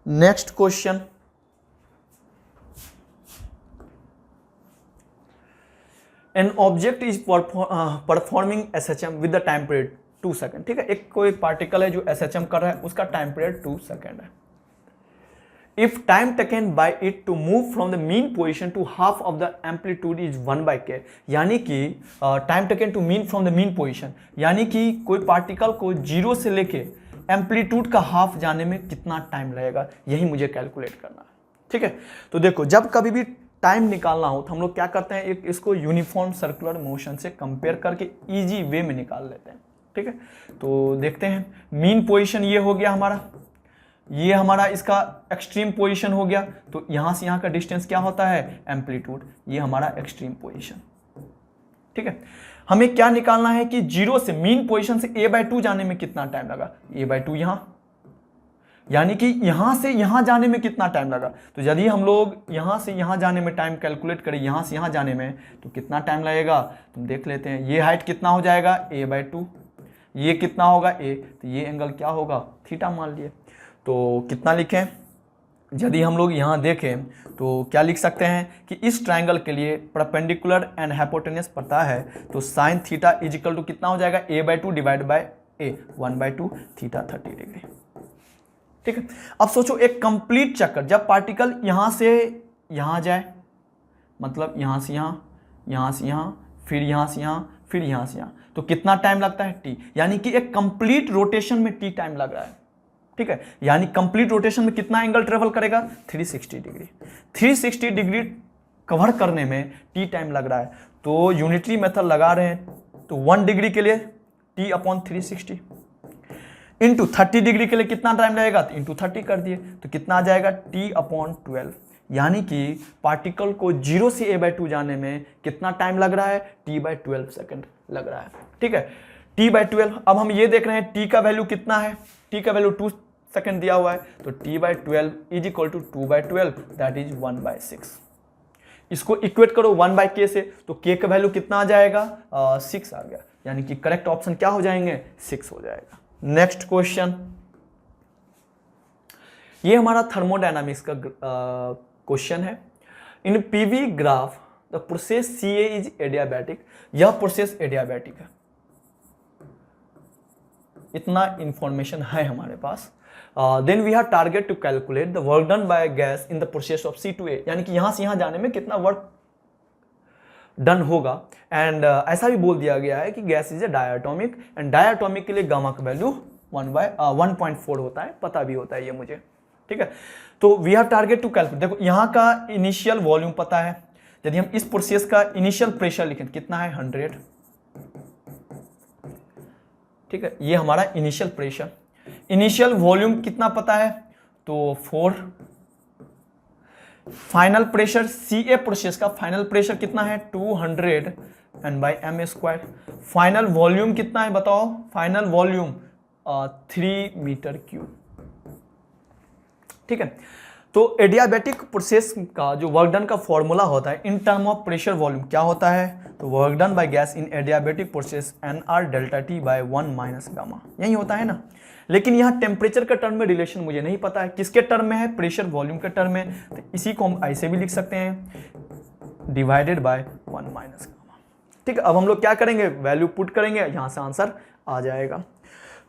next question, an object is performing SHM with the time period 2 second. ठीक है, एक कोई पार्टिकल है जो SHM कर रहा है, उसका टाइम पीरियड 2 सेकेंड है। If time taken by it to move from the mean position to half of the amplitude is 1/k, यानी कि time taken to mean from the mean position, यानी कि कोई पार्टिकल को जीरो से लेके एम्पलीट्यूड का हाफ जाने में कितना टाइम लगेगा, यही मुझे कैलकुलेट करना है। ठीक है, तो देखो जब कभी भी टाइम निकालना हो तो हम लोग क्या करते हैं, एक इसको यूनिफॉर्म सर्कुलर मोशन से कंपेयर करके इजी वे में निकाल लेते हैं। ठीक है, तो देखते हैं मीन पोजीशन ये हो गया हमारा, ये हमारा इसका एक्सट्रीम पोजीशन हो गया, तो यहां से यहां का डिस्टेंस क्या होता है, एम्पलीट्यूड, ये हमारा एक्सट्रीम पोजीशन। ठीक है, हमें क्या निकालना है कि जीरो से मीन पोजीशन से a/2 जाने में कितना टाइम लगा, a/2 यहां, यानी कि यहां से यहां जाने में कितना टाइम लगा। तो यदि हम लोग यहां से यहां जाने में टाइम कैलकुलेट करें, यहां से यहां जाने में तो कितना टाइम लगेगा, तुम देख लेते हैं। ये हाइट कितना हो जाएगा, a/2, ये कितना होगा a, तो ये एंगल क्या होगा, थीटा मान लिए। तो कितना लिखें, यदि हम लोग यहाँ देखें तो क्या लिख सकते हैं कि इस ट्रायंगल के लिए परपेंडिकुलर एंड हाइपोटेन्यूस पता है, तो sine theta is equal to कितना हो जाएगा, a/2 divide by a, 1/2 theta 30 degree. ठीक है, अब सोचो एक कंप्लीट चक्कर, जब पार्टिकल यहां से यहां जाए, मतलब यहां से यहां, यहां से यहां, फिर यहां से यहां, फिर यहां से यहां, तो कितना टाइम लगता है, t, यानी कि एक कंप्लीट रोटेशन में t टाइम लग रहा है। ठीक है, यानी कंप्लीट रोटेशन में कितना एंगल ट्रेवल करेगा, 360 डिग्री। 360 डिग्री कवर करने में t टाइम लग रहा है, तो यूनिटरी मेथड लगा रहे हैं, तो 1 डिग्री के लिए t/360 इंटू 30 डिग्री के लिए कितना टाइम लगेगा, तो इंटू 30 कर दिए, तो कितना आ जाएगा, t/12, यानी कि पार्टिकल को जीरो से a/2 जाने में कितना टाइम लग रहा है, t/12 सेकेंड लग रहा है। ठीक है, t/12। अब हम ये देख रहे हैं t का वैल्यू कितना है, t का वैल्यू 2 सेकेंड दिया हुआ है, तो t/12 is equal to 2/12, that is 1/6। इसको इक्वेट करो 1/k से, तो k का वैल्यू कितना आ जाएगा, 6 आ गया, यानी कि करेक्ट ऑप्शन क्या हो जाएंगे, 6 हो जाएगा। नेक्स्ट क्वेश्चन, ये हमारा थर्मोडायनामिक्स का क्वेश्चन है। In PV graph the process CA is adiabatic, यह प्रोसेस एडियाबैटिक है, इतना इंफॉर्मेशन है हमारे पास। Then we have target to calculate the work done by gas in the process of C/A, यानी कि यहां से यहां जाने में कितना वर्क डन होगा। एंड ऐसा भी बोल दिया गया है कि gas is a diatomic, and diatomic के लिए गामा का वैल्यू 1/1.4 होता है, पता भी होता है ये मुझे। ठीक है, तो we have target to calculate, देखो यहाँ का इनिशियल वॉल्यूम पता है, यदि हम इस प्रोसेस का इनिशियल प्रेशर लिखें कितना है, 100। ठीक है, ये हमारा इनिशियल प्रेशर, इनिशियल वॉल्यूम कितना पता है, तो 4। फाइनल प्रेशर CA प्रोसेस का फाइनल प्रेशर कितना है, 200 N/m²। फाइनल वॉल्यूम कितना है बताओ, फाइनल वॉल्यूम 3 मीटर क्यूब। ठीक है, तो एडियाबैटिक प्रोसेस का जो वर्क डन का फॉर्मूला होता है in term of pressure volume क्या होता है, तो work done by gas in adiabatic process nR∆T/1 - gamma, यही होता है ना। लेकिन यहाँ टेम्परेचर के टर्म में रिलेशन मुझे नहीं पता है, किसके टर्म में है, प्रेशर वॉल्यूम के टर्म में, तो इसी को हम ऐसे भी लिख सकते हैं, डिवाइडेड बाय 1 - गामा। ठीक है, अब हम लोग क्या करेंगे, वैल्यू पुट करेंगे, यहाँ से आंसर आ जाएगा।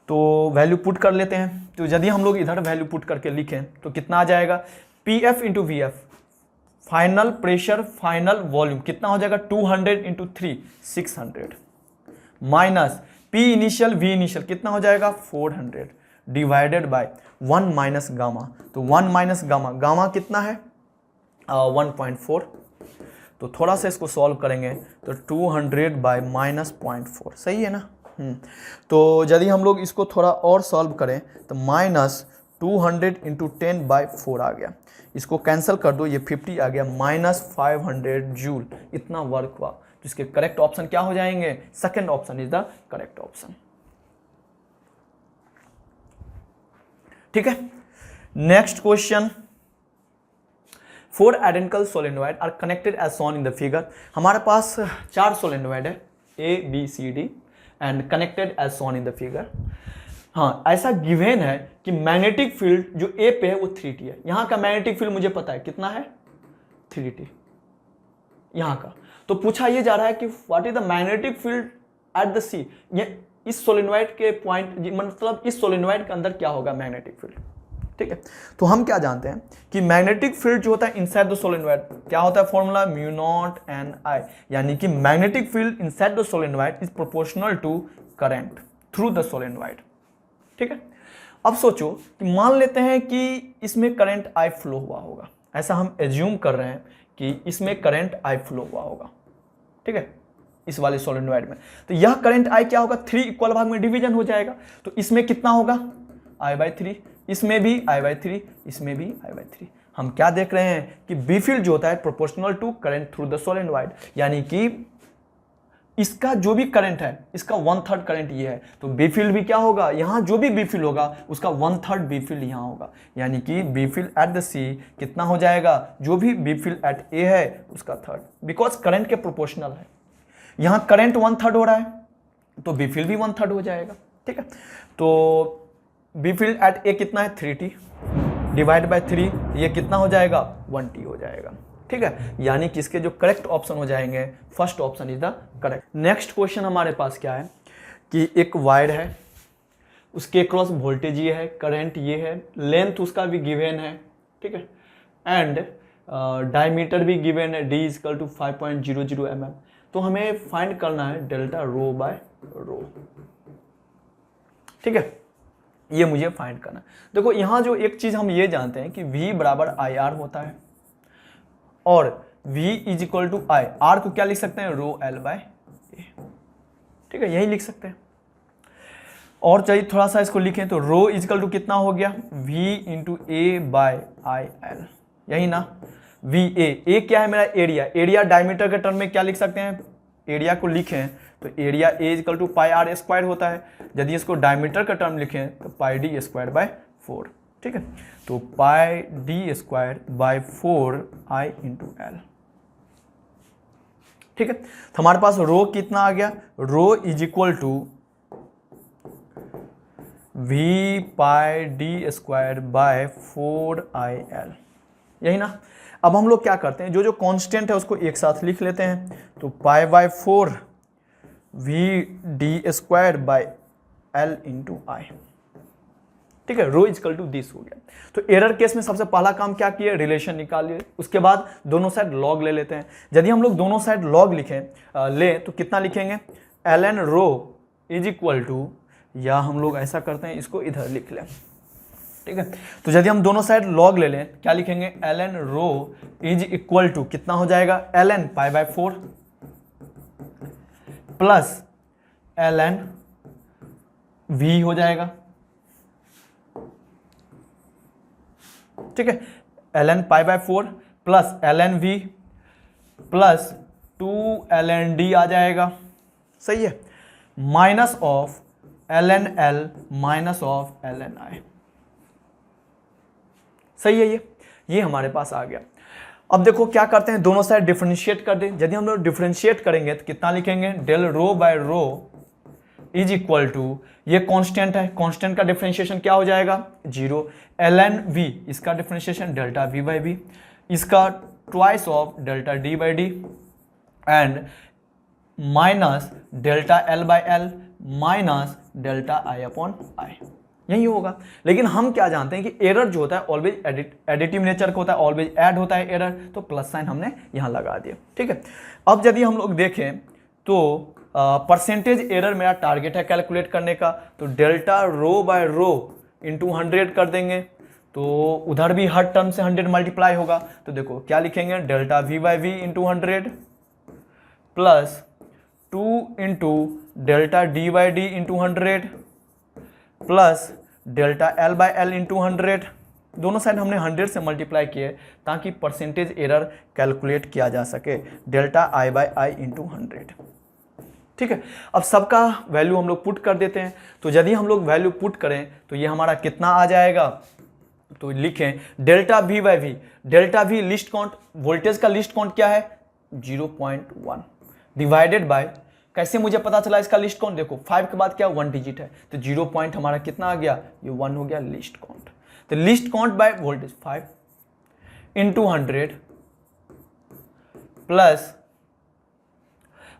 तो वैल्यू पुट कर लेते हैं, तो यदि हम लोग इधर वैल्यू पुट करके लिखें तो कितना आ जाएगा, PF × VF, final pressure final volume कितना हो जाएगा, 200 × 3 600, minus P initial V initial कितना हो जाएगा, 400, डिवाइडेड बाय 1 - गामा, तो 1 - गामा, गामा कितना है 1.4, तो थोड़ा सा इसको सॉल्व करेंगे तो 200/- 0.4, सही है ना। तो यदि हम लोग इसको थोड़ा और सॉल्व करें तो -200 × 10/4 आ गया, इसको कैंसिल कर दो, ये 50 आ गया, -500 जूल, इतना वर्क हुआ। तो इसके करेक्ट ऑप्शन क्या हो जाएंगे, second option is the correct option. ठीक है, next question, 4 identical solenoid are connected as shown in the figure. हमारे पास 4 सोलेनॉइड है, A B C D and connected as shown in the figure. हाँ, ऐसा गिवन है कि मैग्नेटिक फील्ड जो A पे है वो 3T है। यहाँ का मैग्नेटिक फील्ड मुझे पता है कितना है, 3T यहाँ का। तो पूछा ये जा रहा है कि what is the magnetic field at the C, ये इस सोलेनॉइड के पॉइंट, मतलब इस सोलेनॉइड के अंदर क्या होगा मैग्नेटिक फील्ड। ठीक है। तो हम क्या जानते हैं कि मैग्नेटिक फील्ड जो होता है इनसाइड द सोलेनोइड क्या होता है, formula mu naught n I, यानी कि magnetic field inside the solenoid is proportional to current through the solenoid. ठीक है। अब सोचो कि मान लेते हैं कि इसमें करंट आई फ्लो हुआ होगा, ऐसा हम एज्यूम कर रहे हैं कि इसमें करंट आई फ्लो हुआ होगा। ठीक है, इस वाले सोलेनोइड में। तो यह करंट आई क्या होगा, 3 इक्वल भाग में डिवीजन हो जाएगा। तो इसमें कितना होगा, I/3, इसमें भी I/3, इसमें भी I/3। हम क्या देख रहे हैं कि बी फील्ड जो होता है proportional to current through the solenoid, यानी कि इसका जो भी करंट है इसका 1/3 करंट ये है। तो बी फील्ड भी क्या होगा, यहां जो भी बी फील्ड होगा उसका 1/3 बी फील्ड यहां होगा, यानी कि बी फील्ड एट द सी कितना हो जाएगा, जो भी बी फील्ड एट ए है उसका थर्ड, बिकॉज करंट के प्रोपोर्शनल है। यहां करंट 1/3 हो रहा है तो बी फील्ड भी 1/3 हो जाएगा। ठीक है, तो बी फील्ड एट ए कितना है, 3t डिवाइड बाय 3, ये कितना हो जाएगा, 1t हो जाएगा। ठीक है, यानी कि इसके जो करेक्ट ऑप्शन हो जाएंगे, first option is the correct. Next question हमारे पास क्या है कि एक वायर है, उसके क्रॉस वोल्टेज ये है, करंट ये है, लेंथ उसका भी गिवन है। ठीक है, एंड डायमीटर भी गिवन है, d = 5.00 mm। तो हमें फाइंड करना है डेल्टा रो बाय रो। ठीक है, ये मुझे फाइंड करना है। देखो यहां जो एक चीज हम ये जानते हैं कि V = IR होता है और V = I, R को क्या लिख सकते हैं, ρL/A। ठीक है, यही लिख सकते हैं। और चाहिए थोड़ा सा इसको लिखें तो ρ कितना हो गया, V × A/IL, यही ना, VA। A क्या है मेरा, एरिया। एरिया डायमीटर के टर्म में क्या लिख सकते हैं, एरिया को लिखें तो एरिया A = πr² होता है। यदि इसको डायमीटर का टर्म लिखें तो πd²/4। ठीक है, तो πd²/4 I × L। ठीक है, तो हमारे पास रो कितना आ गया, रो = V πd²/4IL, यही ना। अब हम लोग क्या करते हैं, जो कांस्टेंट है उसको एक साथ लिख लेते हैं। तो π/4 VD²/L × I। ठीक है, रो = दिस हो गया। तो एरर केस में सबसे पहला काम क्या किए, रिलेशन निकालिए, उसके बाद दोनों साइड लॉग ले लेते हैं। यदि हम लोग दोनों साइड लॉग ले तो कितना लिखेंगे, ln रो = या हम लोग ऐसा करते हैं इसको इधर लिख लें। ठीक है, तो यदि हम दोनों साइड लॉग ले लें क्या लिखेंगे, ln रो = कितना हो जाएगा, ln π/4 प्लस ln V हो जाएगा। ठीक है, ln π/4 plus ln V plus 2 ln D आ जाएगा। सही है, minus of ln L minus of ln I। सही है, ये हमारे पास आ गया। अब देखो क्या करते हैं, दोनों साइड डिफरेंशिएट कर दें। यदि हम लोग डिफरेंशिएट करेंगे तो कितना लिखेंगे, डेल रो बाय रो = ये कांस्टेंट है, कांस्टेंट का डिफरेंशिएशन क्या हो जाएगा, 0। ln V, इसका डिफरेंशिएशन डेल्टा V/V, इसका twice of delta D/D and minus delta L/L minus delta I/I, यही होगा। लेकिन हम क्या जानते हैं कि एरर जो होता है ऑलवेज एडिटिव नेचर का होता है, ऑलवेज ऐड होता है एरर, तो प्लस साइन हमने यहां लगा दिया। ठीक है, अब यदि हम लोग देखें तो परसेंटेज एरर मेरा टारगेट है कैलकुलेट करने का, तो डेल्टा रो बाय रो × 100 कर देंगे, तो उधर भी हर टर्म से 100 मल्टीप्लाई होगा। तो देखो क्या लिखेंगे, delta V/V × 100 plus 2 × delta D/D × 100 plus delta L/L × 100। दोनों साइड हमने 100 से मल्टीप्लाई किए ताकि परसेंटेज एरर कैलकुलेट किया जा सके, डेल्टा I/I × 100। ठीक है, अब सबका वैल्यू हम लोग पुट कर देते हैं। तो यदि हम लोग वैल्यू पुट करें तो ये हमारा कितना आ जाएगा, तो लिखें delta V/V, delta V list count, voltage का लिस्ट काउंट क्या है, 0.1 डिवाइडेड बाय, कैसे मुझे पता चला इसका लिस्ट काउंट, देखो 5 के बाद क्या 1 डिजिट है, तो 0 पॉइंट हमारा कितना आ गया, ये 1 हो गया लिस्ट काउंट। तो list count by voltage 5 × 100 plus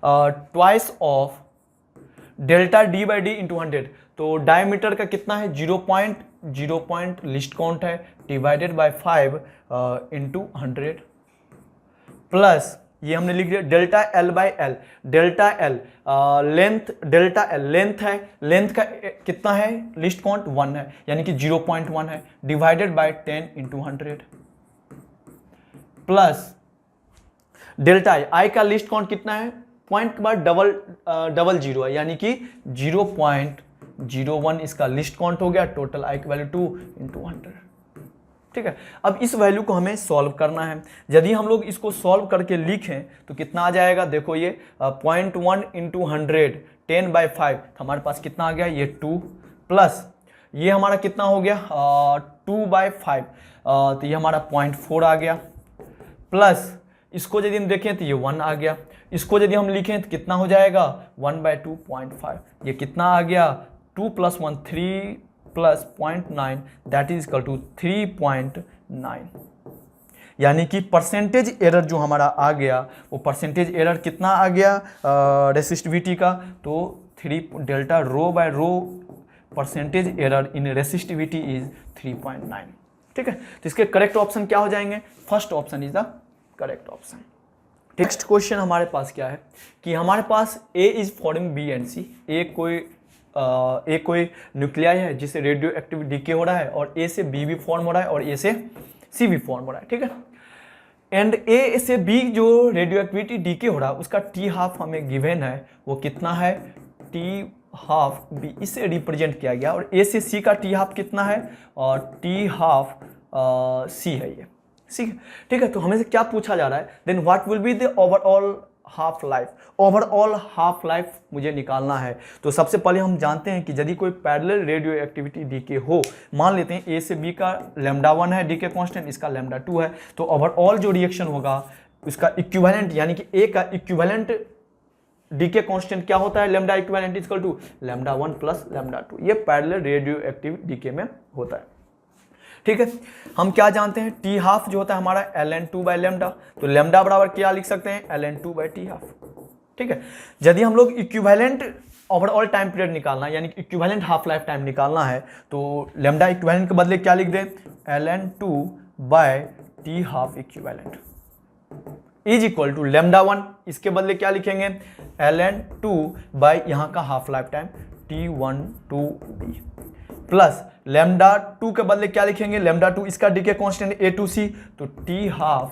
twice of delta D/D × 100। तो डायमीटर का कितना है, 0 पॉइंट लिस्ट काउंट है डिवाइडेड बाय 5 इंटू 100 प्लस ये हमने लिख दिया delta L by L. Delta L length, delta L length है, लेंथ का कितना है लिस्ट काउंट 1 है यानी कि 0.1 है divided by 10 into 100 plus delta आई का लिस्ट काउंट कितना है, पॉइंट के बाद डबल जीरो है यानी कि 0.01 इसका लिस्ट काउंट हो गया। टोटल आई की वैल्यू 2 इंटू 100। ठीक है, अब इस वैल्यू को हमें सॉल्व करना है। यदि हम लोग इसको सॉल्व करके लिखें तो कितना आ जाएगा, देखो ये 0.1 इंटू 100 10/5 हमारे पास कितना आ गया, ये 2 प्लस ये हमारा कितना हो गया 2/5 तो ये हमारा 0.4 आ गया प्लस इसको यदि हम देखें तो ये 1 आ गया। इसको यदि हम लिखें तो कितना हो जाएगा 1/2.5 ये कितना आ गया 2 + 1 3 plus 0.9 that is equal to 3.9 यानी कि परसेंटेज एरर जो हमारा आ गया वो परसेंटेज एरर कितना आ गया रेसिस्टिविटी का, तो 3 delta rho by rho percentage error in resistivity is 3.9। ठीक है, तो इसके करेक्ट ऑप्शन क्या हो जाएंगे, first option is the correct option. Next question हमारे पास क्या है कि हमारे पास A is forming B and C। A कोई न्यूक्लियाई है जिससे रेडियो एक्टिव डीके हो रहा है और A से B भी फॉर्म हो रहा है और A से C भी फॉर्म हो रहा है। ठीक है, एंड A से B जो रेडियो एक्टिविटी डीके हो रहा है उसका T½ हमें गिवन है, वो कितना है T½ B इससे रिप्रेजेंट किया गया और A से C का T½ कितना है और T½ C है ये। ठीक है, तो हमें से क्या पूछा जा रहा है, then what will be the overall half life. Overall half life मुझे निकालना है। तो सबसे पहले हम जानते हैं कि यदि कोई पैरेलल रेडियो एक्टिविटी डीके हो, मान लेते हैं A से B का λ1 है डीके कांस्टेंट, इसका λ2 है, तो ओवरऑल जो रिएक्शन होगा उसका इक्विवेलेंट यानी कि A का इक्विवेलेंट डीके कांस्टेंट क्या होता है, λ इक्विवेलेंट इक्वल टू λ1 प्लस λ2। ये पैरेलल रेडियो एक्टिव डीके में होता है। ठीक है, हम क्या जानते हैं T½ जो होता है हमारा ln2/λ, तो लैम्डा बराबर क्या लिख सकते हैं ln2/T½ ठीक है, यदि हम लोग इक्विवेलेंट ओवरऑल टाइम पीरियड निकालना है यानी कि इक्विवेलेंट हाफ लाइफ टाइम निकालना है तो लैम्डा इक्विवेलेंट के बदले क्या लिख दें ln2/T½ equivalent is equal to λ1, इसके बदले क्या लिखेंगे ln2 यहाँ का half life time T12B plus λ2 के बदले क्या लिखेंगे λ2 इसका डीके कांस्टेंट A2C, तो T½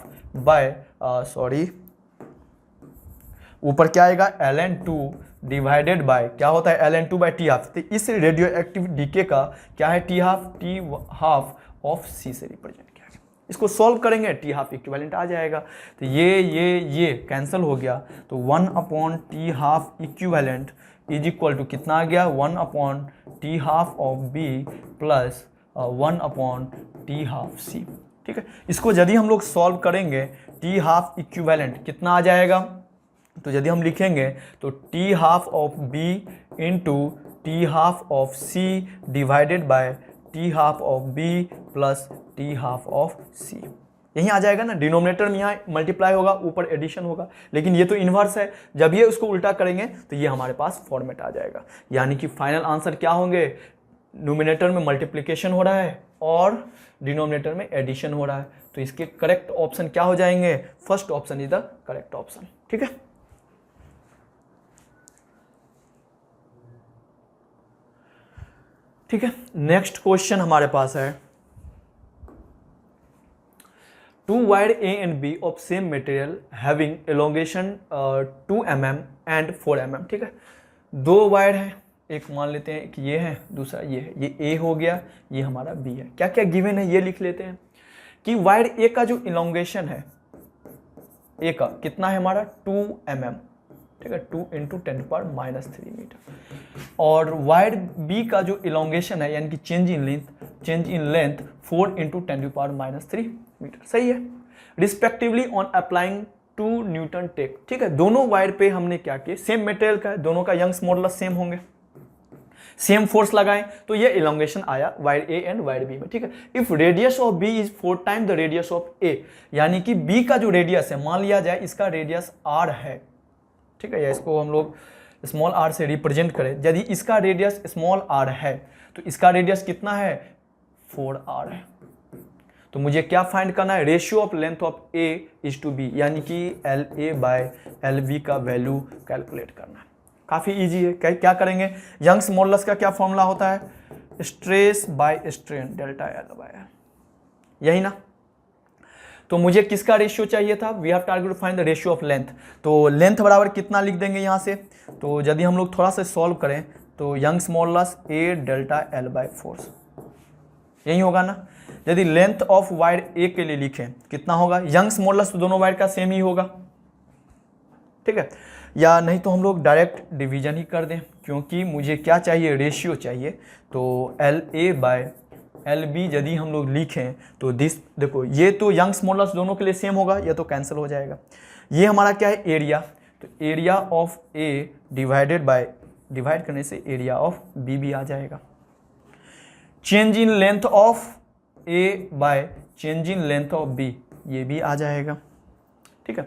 ऊपर क्या आएगा ln2 डिवाइडेड बाय क्या होता है ln2/T½ तो इस रेडियो एक्टिव डीके का क्या है T½ ऑफ C से रिप्रेजेंट किया गया। इसको सॉल्व करेंगे T½ इक्विवेलेंट आ जाएगा, तो ये कैंसिल हो गया, तो 1/T½ equivalent is equal to कितना आ गया 1/T½ of B plus 1/T½ C। ठीक है, इसको यदि हम लोग सॉल्व करेंगे T½ इक्विवेलेंट कितना आ जाएगा, तो यदि हम लिखेंगे तो T½ of B into T½ of C divided by T½ of B plus T½ of C। यहीं आ जाएगा ना, डिनोमिनेटर में यहाँ मल्टीप्लाई होगा, ऊपर एडिशन होगा, लेकिन ये तो इन्वर्स है, जब ये उसको उल्टा करेंगे तो ये हमारे पास फॉर्मेट आ जाएगा। यानी कि फाइनल आंसर क्या होंगे, न्यूमिनेटर में मल्टीप्लिकेशन हो रहा है और डिनोमिनेटर में एडिशन हो रहा है, तो इसके करेक्ट ऑप्शन क्या हो जाएंगे, first option is the correct option. ठीक है, ठीक है, नेक्स्ट क्वेश्चन हमारे पास है 2 wire A and B of same material having elongation 2 mm and 4 mm। ठीक है, 2 वायर है, एक मान लेते हैं कि ये है, दूसरा ये है, ये A हो गया, ये हमारा B है। क्या क्या गिवन है ये लिख लेते हैं कि वायर A का जो इलोंगेशन है A का कितना है हमारा 2 mm, ठीक है, 2 × 10⁻³ मीटर, और वायर B का जो इलोंगेशन है यानी कि चेंज इन लेंथ 4 × 10⁻³ मीटर। सही है, रिस्पेक्टिवली ऑन अप्लाइंग 2 न्यूटन टेक। ठीक है, दोनों वायर पे हमने क्या किया, सेम मटेरियल का है, दोनों का यंग्स मॉडुलस सेम होंगे, सेम फोर्स लगाएं तो ये इलोंगेशन आया wire A and wire B में। ठीक है, if radius of B is 4 time the radius of A, यानी कि B का जो रेडियस है, मान लिया जाए इसका रेडियस R है, ठीक है, या इसको हम लोग स्मॉल r से रिप्रेजेंट करें, यदि इसका रेडियस स्मॉल r है तो इसका रेडियस कितना है 4r है। तो मुझे क्या फाइंड करना है, ratio of length of A is to B, यानी कि LA/LB का वैल्यू कैलकुलेट करना है। काफ़ी इजी है। क्या करेंगे, यंग्स मॉडुलस का क्या फॉर्मूला होता है, stress by strain delta L/L, यही ना। तो मुझे किसका रेशियो चाहिए था, we have target to find the ratio of length. तो लेंथ बराबर कितना लिख देंगे यहाँ से, तो यदि हम लोग थोड़ा सा सॉल्व करें तो Young's modulus A delta L/4 यही होगा ना। यदि लेंथ ऑफ वायर ए के लिए लिखें कितना होगा, यंग्स मॉडुलस तो दोनों वायर का सेम ही होगा, ठीक है। या नहीं तो हम लोग डायरेक्ट डिवीजन ही कर दें, क्योंकि मुझे क्या चाहिए, रेशियो चाहिए। तो LA/LB यदि हम लोग लिखें तो दिस, देखो ये तो यंग्स मॉडुलस दोनों के लिए सेम होगा, ये तो कैंसिल हो जाएगा। ये हमारा क्या है, एरिया। तो एरिया ऑफ ए डिवाइड करने से एरिया ऑफ बी भी आ जाएगा। Change in length of A by change in length of B, ये भी आ जाएगा, ठीक है।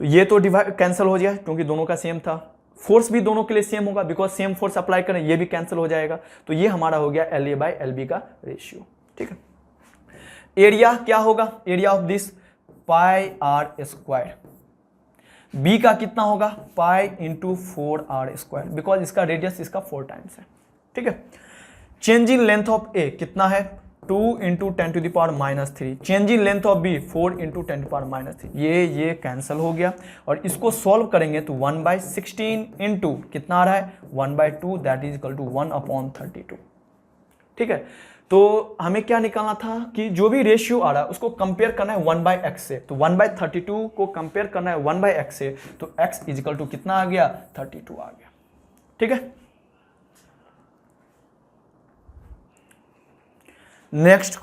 तो ये तो डिवाइड कैंसिल हो जाएगा क्योंकि दोनों का सेम था। फोर्स भी दोनों के लिए सेम होगा, बिकॉज सेम फोर्स अप्लाई करें, ये भी कैंसिल हो जाएगा। तो ये हमारा हो गया LA/LB का रेशियो, ठीक है। एरिया क्या होगा, area of this πr², B का कितना होगा, पाई इंटू 4r², बिकॉज इसका रेडियस इसका 4 टाइम्स है, ठीक है। Change in length of A कितना है, 2 × 10⁻³ change in length of B 4 × 10⁻³ ये कैंसिल हो गया। और इसको सॉल्व करेंगे तो 1/16 इंटू कितना आ रहा है, 1/2, दैट इज इक्वल टू 1/32, ठीक है। तो हमें क्या निकालना था कि जो भी रेशियो आ रहा है उसको कंपेयर करना है 1/x से। तो 1/32 को कंपेयर करना है 1/x से, तो x इज इक्वल टू कितना आ गया, 32 आ गया, ठीक है। नेक्स्ट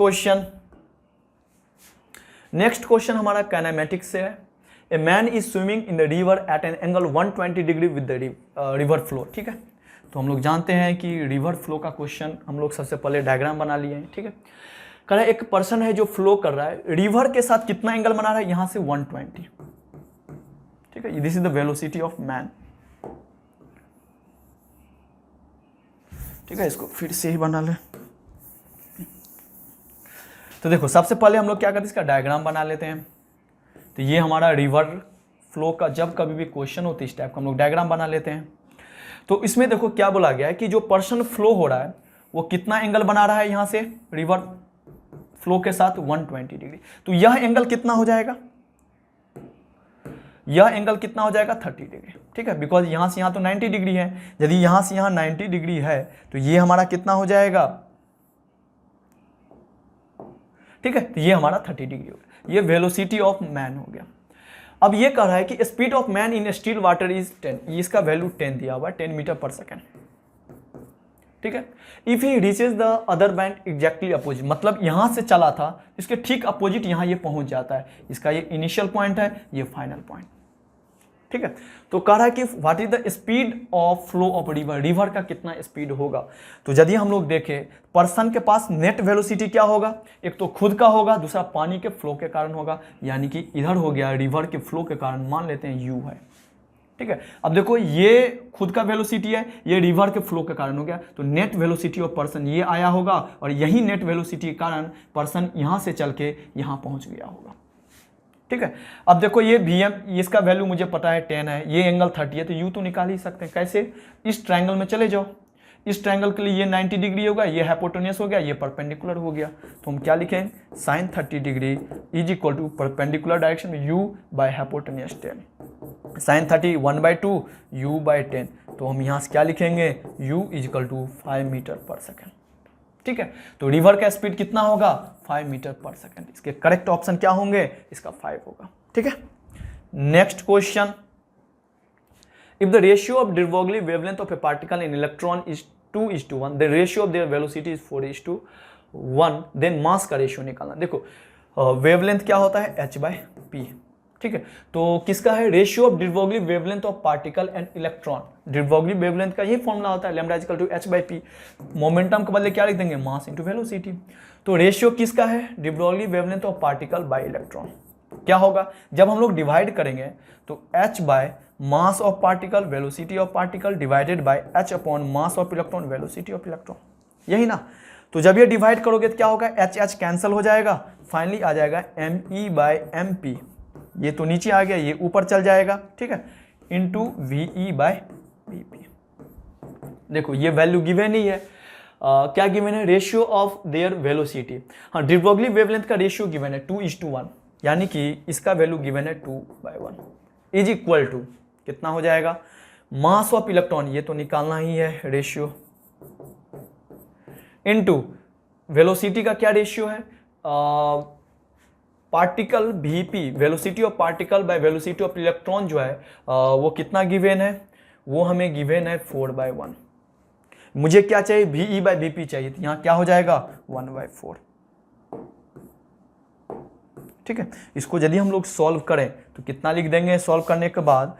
क्वेश्चन हमारा काइनेमेटिक्स से है। A man is swimming in the river eight an angle 120 degree with the river flow, ठीक है। तो हम लोग जानते हैं कि रिवर फ्लो का क्वेश्चन हम लोग सबसे पहले डायग्राम बना लिए हैं, ठीक है। कह रहा है एक पर्सन है जो फ्लो कर रहा है, रिवर के साथ कितना एंगल बना रहा है, यहां से 120, ठीक है। This is the velocity of man, ठीक है। इसको फिर से ही बना ले। तो देखो सबसे पहले हम लोग क्या करते हैं, इसका डायग्राम बना लेते हैं। तो ये हमारा रिवर फ्लो का जब कभी भी क्वेश्चन होता है इस टाइप का हम लोग डायग्राम बना लेते हैं। तो इसमें देखो क्या बोला गया है कि जो पर्सन फ्लो हो रहा है वो कितना एंगल बना रहा है, यहां से रिवर फ्लो के साथ 120 डिग्री। तो यह एंगल कितना हो जाएगा, यह एंगल कितना हो जाएगा, 30 डिग्री, ठीक है। बिकॉज यहां से यहां तो 90 डिग्री है, यदि यहां से यहां 90 डिग्री है तो ये हमारा कितना हो जाएगा, ठीक है। तो ये हमारा 30 डिग्री हो गया। ये वेलोसिटी ऑफ मैन हो गया। अब ये कह रहा है कि speed of man in still water is 10, इसका वैल्यू 10 दिया हुआ है, 10 मीटर पर सेकेंड, ठीक है। If he reaches the other bank exactly opposite, मतलब यहां से चला था इसके ठीक अपोजिट यहां ये पहुंच जाता है। इसका ये इनिशियल पॉइंट है, ये फाइनल पॉइंट, ठीक है। तो कह रहा है कि what is the speed of flow of river, river का कितना स्पीड होगा। तो यदि हम लोग देखें पर्सन के पास नेट वेलोसिटी क्या होगा, एक तो खुद का होगा, दूसरा पानी के फ्लो के कारण होगा, यानी कि इधर हो गया रिवर के फ्लो के कारण, मान लेते हैं u है, ठीक है। अब देखो ये खुद का वेलोसिटी है, ये रिवर के फ्लो के कारण हो गया, तो नेट वेलोसिटी ऑफ पर्सन ये आया होगा, और यही नेट वेलोसिटी के कारण पर्सन यहां से चल के यहां पहुंच गया होगा, ठीक है। अब देखो ये Vm, इसका वैल्यू मुझे पता है 10 है, ये एंगल 30 है, तो U तो निकाल ही सकते हैं। कैसे, इस ट्रायंगल में चले जाओ, इस ट्रायंगल के लिए ये 90 डिग्री होगा, ये हाइपोटेन्यूस हो गया, ये परपेंडिकुलर हो गया। तो हम क्या लिखें, sin 30 degree is equal to perpendicular direction में U by hypotenuse 10, sin 30 1/2 U by 10। तो हम यहाँ से क्या लिखेंगे, U is equal to 5 metre पर सेकेंड, ठीक है। तो रिवर का स्पीड कितना होगा, 5 मीटर पर सेकेंड। इसके करेक्ट ऑप्शन क्या होंगे, इसका 5 होगा, ठीक है। Next question, if the ratio of de Broglie wavelength of a particle in electron is 2:1, the ratio of their velocity is 4:1, then mass का रेशियो निकालना। देखो वेवलेंथ क्या होता है, h/p, ठीक है। तो किसका है, ratio of de Broglie wavelength of particle and electron, de Broglie wavelength का यही फॉर्मूला होता है, lambda is equal to h/p। Momentum के बदले क्या लिख देंगे, मास इंटू वेलोसिटी। तो रेशियो किसका है, de Broglie wavelength of particle by electron. क्या होगा, जब हम लोग डिवाइड करेंगे तो h by mass of particle velocity of particle divided by h upon mass of electron velocity of electron, यही ना। तो जब ये डिवाइड करोगे तो क्या होगा, एच एच कैंसिल हो जाएगा, फाइनली आ जाएगा ME/MP। ये तो नीचे आ गया, ये ऊपर चल जाएगा, ठीक है, इंटू VE/BP। देखो ये वैल्यू गिवन ही है, क्या गिवन है, रेशियो ऑफ देयर वेलोसिटी। हाँ, de Broglie वेवलेंथ का रेशियो गिवन है 2:1, यानी कि इसका वैल्यू गिवन है 2/1 इज इक्वल टू कितना हो जाएगा, मास ऑफ इलेक्ट्रॉन, ये तो निकालना ही है रेशियो, इनटू वेलोसिटी का क्या रेशियो है, particle VP, velocity of particle by velocity of electron जो है वो कितना गिवन है, वो हमें गिवन है 4/1। मुझे क्या चाहिए, VE/BP चाहिए, तो यहाँ क्या हो जाएगा 1/4, ठीक है। इसको यदि हम लोग सॉल्व करें तो कितना लिख देंगे, सॉल्व करने के बाद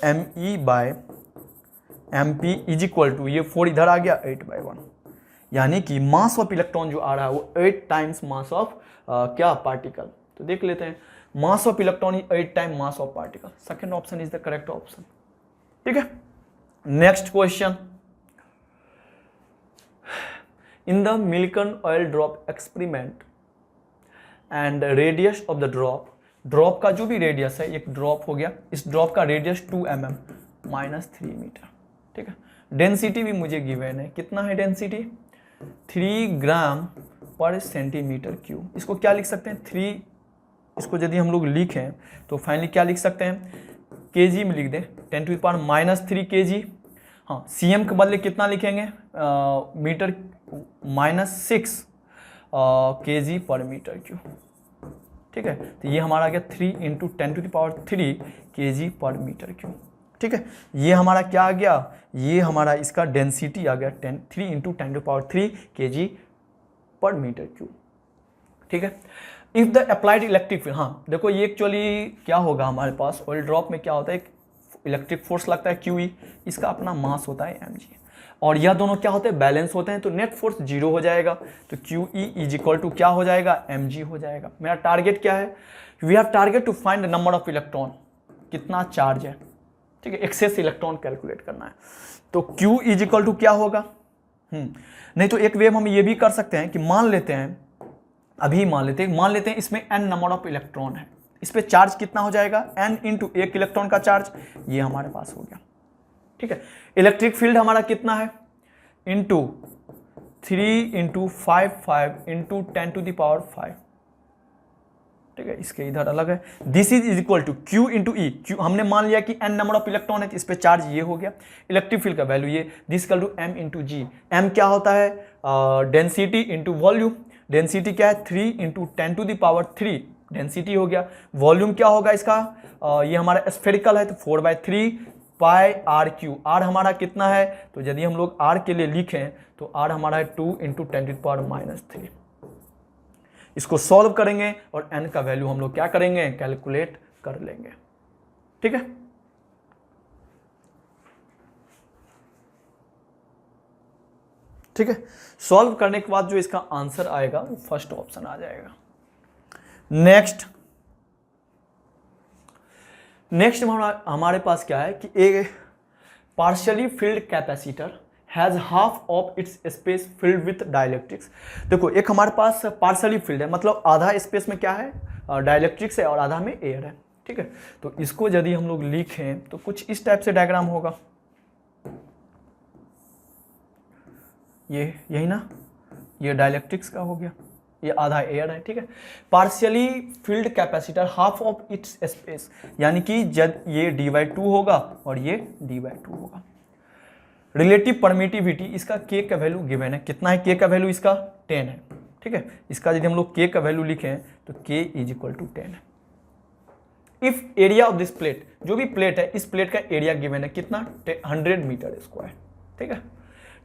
ME/MP इज इक्वल टू, ये 4 इधर आ गया, 8/1, यानी कि मास ऑफ इलेक्ट्रॉन जो आ रहा है वो 8 टाइम्स मास ऑफ क्या पार्टिकल। तो देख लेते हैं, mass of electron is 8 time mass of particle, second option is the correct option, ठीक है। Next question, in the Millikan oil drop experiment and radius of the drop का जो भी रेडियस है, एक ड्रॉप हो गया, इस ड्रॉप का रेडियस 2 mm -3 मीटर, ठीक है। डेंसिटी भी मुझे गिवन है, कितना है डेंसिटी, 3 ग्राम पर सेंटीमीटर क्यूब। इसको क्या लिख सकते हैं, 3, इसको यदि हम लोग लिखें तो फाइनली क्या लिख सकते हैं, केजी में लिख दें, 10⁻³ kg। हाँ, cm के बदले कितना लिखेंगे, मीटर -6 kg पर मीटर क्यूब, ठीक है। तो ये हमारा आ गया 3 × 10⁻³ kg पर मीटर क्यूब, ठीक है। ये हमारा क्या आ गया, ये हमारा इसका डेंसिटी आ गया 3 × 10⁻³ kg पर मीटर क्यूब, ठीक है। If the applied electric field, हाँ देखो ये एक्चुअली क्या होगा, हमारे पास ऑयल ड्रॉप में क्या होता है, इलेक्ट्रिक फोर्स लगता है QE, इसका अपना मास होता है mg, और यह दोनों क्या होते हैं, बैलेंस होते हैं, तो नेट फोर्स 0 हो जाएगा, तो QE इज इक्वल टू क्या हो जाएगा, mg हो जाएगा। मेरा टारगेट क्या है, we have target to find the number of electron, कितना चार्ज है, ठीक है, एक्सेस इलेक्ट्रॉन कैलकुलेट करना है, तो Q इज इक्वल टू क्या होगा, नहीं तो एक वेव हम ये भी कर सकते हैं कि मान लेते हैं, अभी मान लेते हैं इसमें n नंबर ऑफ इलेक्ट्रॉन है, इस पे चार्ज कितना हो जाएगा, n × 1 इलेक्ट्रॉन का चार्ज, ये हमारे पास हो गया, ठीक है। इलेक्ट्रिक फील्ड हमारा कितना है, इंटू 3 × 5 × 10⁵, ठीक है, इसके इधर अलग है। This is equal to Q × E, Q हमने मान लिया कि n नंबर ऑफ इलेक्ट्रॉन है, इस पे चार्ज ये हो गया, इलेक्ट्रिक फील्ड का वैल्यू ये, this equal to M × G। M क्या होता है, डेंसिटी इंटू वॉल्यूम, डेंसिटी क्या है 3 × 10⁻³ डेंसिटी हो गया, वॉल्यूम क्या होगा इसका, ये हमारा स्फेरिकल है तो 4/3 πr3, r हमारा कितना है, तो यदि हम लोग r के लिए लिखें तो r हमारा है 2 × 10⁻³ इसको सॉल्व करेंगे और n का वैल्यू हम लोग क्या करेंगे, कैलकुलेट कर लेंगे, ठीक है। ठीक है, सॉल्व करने के बाद जो इसका आंसर आएगा वो फर्स्ट ऑप्शन आ जाएगा। नेक्स्ट हमारे पास क्या है कि एक partially field capacitor has half of its space filled with dielectrics. देखो एक हमारे पास पार्शियली फिल्ड है, मतलब आधा स्पेस में क्या है, डाइलेक्ट्रिक्स है और आधा में एयर है, ठीक है। तो इसको यदि हम लोग लिखें तो कुछ इस टाइप से डायग्राम होगा, ये यही ना, ये डाइलेक्ट्रिक्स का हो गया, ये आधा एयर है, ठीक है। Partially field capacitor half of its space, यानी कि जब ये d/2 होगा और ये d/2 होगा। रिलेटिव परमिटिविटी, इसका k का वैल्यू गिवन है, कितना है k का वैल्यू, इसका 10 है, ठीक है। इसका यदि हम लोग k का वैल्यू लिखें तो k = 10 है। If area of this plate, जो भी प्लेट है इस प्लेट का एरिया गिवन है कितना, 100 मीटर स्क्वायर, ठीक है।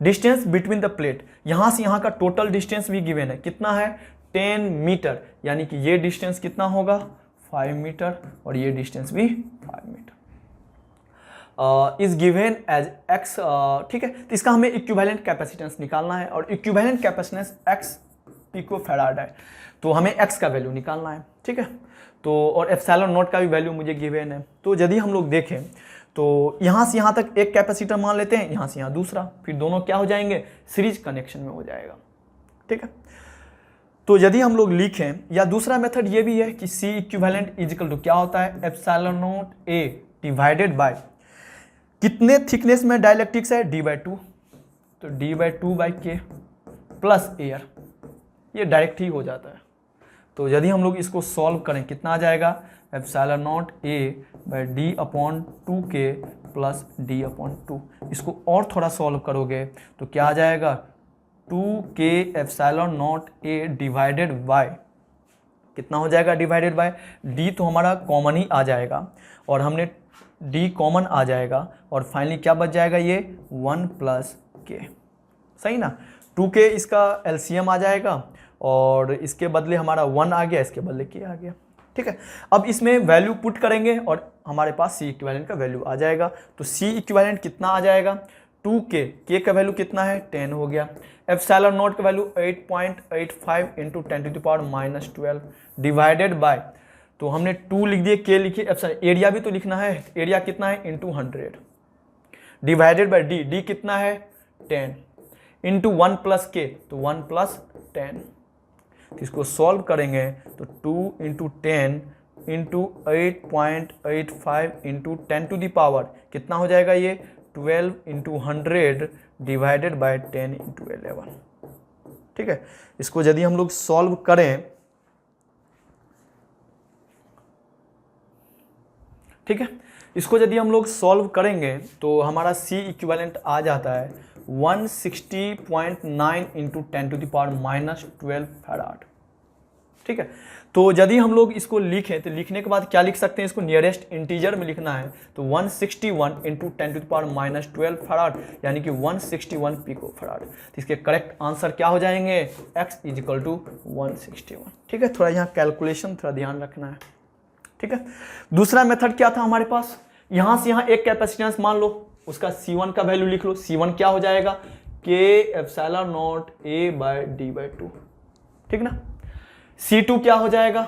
डिस्टेंस बिटवीन द प्लेट, यहां से यहां का टोटल डिस्टेंस भी गिवन है, कितना है 10 मीटर, यानी कि ये डिस्टेंस कितना होगा 5 मीटर और ये डिस्टेंस भी 5 metre. Is given as x, ठीक है। तो इसका हमें इक्विवेलेंट कैपेसिटेंस निकालना है और इक्विवेलेंट कैपेसिटेंस x पिकोफैराड है, तो हमें x का वैल्यू निकालना है, ठीक है। तो और एप्सिलॉन नॉट का भी वैल्यू मुझे गिवन है। तो यदि हम लोग देखें तो यहाँ से यहाँ तक एक कैपेसिटर मान लेते हैं, यहाँ से यहाँ दूसरा, फिर दोनों क्या हो जाएंगे, सीरीज कनेक्शन में हो जाएगा, ठीक है। तो यदि हम लोग लिखें, या दूसरा मेथड ये भी है कि C इक्विवेलेंट इजिकल टू क्या होता है, epsilon not A divided by कितने थिकनेस में डाइलेक्ट्रिक्स है, d/2, तो d/2/k प्लस एयर, ये डायरेक्ट ही हो जाता है। तो यदि हम लोग इसको सॉल्व करें कितना आ जाएगा, epsilon not A/d/2k plus d/2। इसको और थोड़ा सॉल्व करोगे तो क्या आ जाएगा, 2k epsilon not A divided by कितना हो जाएगा, डिवाइडेड बाय d तो हमारा कॉमन ही आ जाएगा, और हमने d कॉमन आ जाएगा, और फाइनली क्या बच जाएगा, ये 1 प्लस k, सही ना। 2k इसका एलसीएम आ जाएगा, और इसके बदले हमारा 1 आ गया, इसके बदले k आ गया, ठीक है। अब इसमें वैल्यू पुट करेंगे और हमारे पास C इक्विवेलेंट का वैल्यू आ जाएगा। तो C इक्विवेलेंट कितना आ जाएगा, 2k, k का वैल्यू कितना है, 10 हो गया, एप्सिलॉन नॉट का वैल्यू 8.85 इंटू 10⁻⁻12 डिवाइडेड बाय, तो हमने 2 लिख दिए, k लिखिए, एप्सिलॉन एरिया भी तो लिखना है, एरिया कितना है, इंटू 100 डिवाइडेड बाय d कितना है, 10 इंटू 1 प्लस k, तो 1 प्लस 10। तो इसको सॉल्व करेंगे तो 2 इंटू 10 इंटू 8.85 इंटू 10⁻, कितना हो जाएगा ये, 12 इंटू 100 डिवाइडेड बाय 10 इंटू 11, ठीक है। इसको यदि हम लोग सॉल्व करें, ठीक है, इसको यदि हम लोग सॉल्व करेंगे तो हमारा C इक्विवेलेंट आ जाता है 160.9 इंटू 10⁻⁻12 फैराड, ठीक है। तो यदि हम लोग इसको लिखें तो लिखने के बाद क्या लिख सकते हैं, इसको नियरेस्ट इंटीजर में लिखना है, तो 161 इंटू 10⁻12 फैराड, यानी कि 161 पिको फैराड। तो इसके करेक्ट आंसर क्या हो जाएंगे, x इजिकल टू 161, ठीक है। थोड़ा यहाँ कैलकुलेशन थोड़ा ध्यान रखना है, ठीक है। दूसरा मेथड क्या था हमारे पास, यहाँ से यहाँ एक कैपेसिटेंस मान लो, उसका C1 का वैल्यू लिख लो, C1 क्या हो जाएगा, k एप्सिलॉन नॉट A/d/2, ठीक ना। C2 क्या हो जाएगा,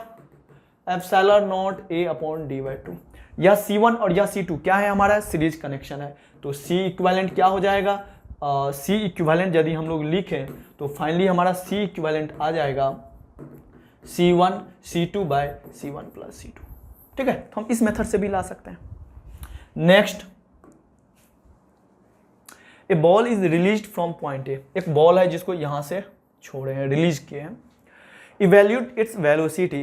एप्सिलॉन नॉट A/d/2। यह C1 और यह C2 क्या है, हमारा सीरीज कनेक्शन है, तो C इक्विवेलेंट क्या हो जाएगा, C इक्विवेलेंट यदि हम लोग लिखें तो फाइनली हमारा C इक्विवेलेंट आ जाएगा C1 C2/C1 प्लस C2, ठीक है। तो हम इस मेथड से भी ला सकते हैं। Next, A ball is released from point A, एक बॉल है जिसको यहां से छोड़े हैं, रिलीज किए हैं। Evaluate its velocity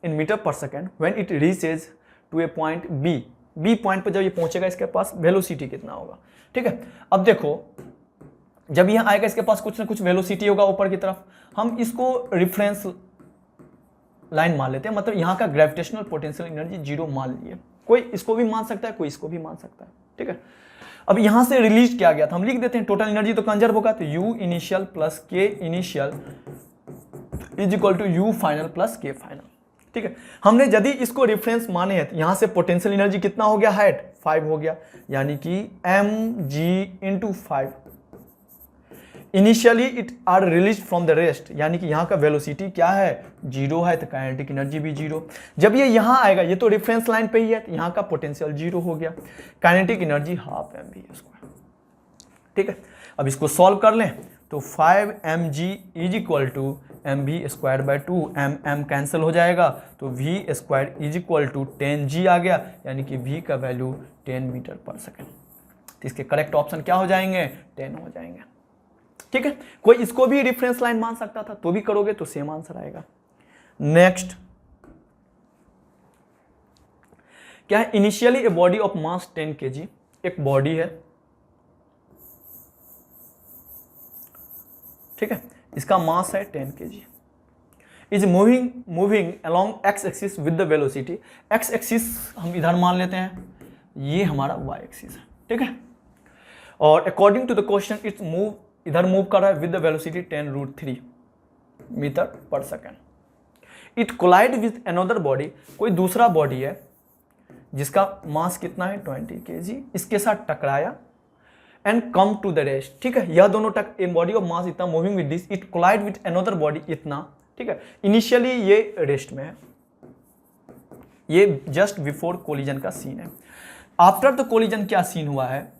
in meter पर second when it reaches to a point B, B point पर जब ये पहुंचेगा इसके पास वेलोसिटी कितना होगा, ठीक है। अब देखो जब यहां आएगा इसके पास कुछ ना कुछ वेलोसिटी होगा ऊपर की तरफ, हम इसको रिफरेंस लाइन मान लेते हैं, मतलब यहाँ का ग्रेविटेशनल पोटेंशियल एनर्जी 0 मान लिए, कोई इसको भी मान सकता है, कोई इसको भी मान सकता है, ठीक है। अब यहाँ से रिलीज किया गया था, हम लिख देते हैं टोटल एनर्जी तो कंजर्व होगा, तो U initial plus K initial is equal to U final plus K final, ठीक है। हमने यदि इसको रेफरेंस माने हैं तो यहाँ से पोटेंशियल एनर्जी कितना हो गया, हाइट 5 हो गया, यानी कि mg into 5। Initially it are release from the rest, यानी कि यहाँ का वेलोसिटी क्या है, 0 है, तो काइनेटिक एनर्जी भी 0। जब ये यहाँ आएगा, ये तो रेफरेंस लाइन पे ही है, तो यहाँ का पोटेंशियल 0 हो गया, काइनेटिक एनर्जी ½ mv², ठीक है। अब इसको सॉल्व कर लें तो 5 mg is equal to mv²/2, m cancel हो जाएगा, तो v² is equal to 10g आ गया, यानी कि v का वैल्यू 10 मीटर पर सेकेंड। तो इसके करेक्ट ऑप्शन क्या हो जाएंगे, 10 हो जाएंगे, ठीक है। कोई इसको भी रेफरेंस लाइन मान सकता था, तो भी करोगे तो सेम आंसर आएगा। नेक्स्ट, क्या है, initially A body of mass 10 kg, एक बॉडी है, ठीक है, इसका मास है 10 kg, is moving along x axis with the velocity, x axis हम इधर मान लेते हैं, ये हमारा वाई एक्सिस है, ठीक है। और according to the question it's move, इधर मूव कर रहा है विद द वेलोसिटी 10√3 मीटर पर second. It collide with another body, कोई दूसरा बॉडी है जिसका मास कितना है 20 kg, इसके साथ टकराया and come to the rest, ठीक है। यह दोनों ए बॉडी ऑफ मास इतना moving with this, it collide with another body इतना, ठीक है। इनिशियली ये रेस्ट में है, ये जस्ट बिफोर कोलिजन का सीन है। आफ्टर द कोलिजन क्या सीन हुआ है,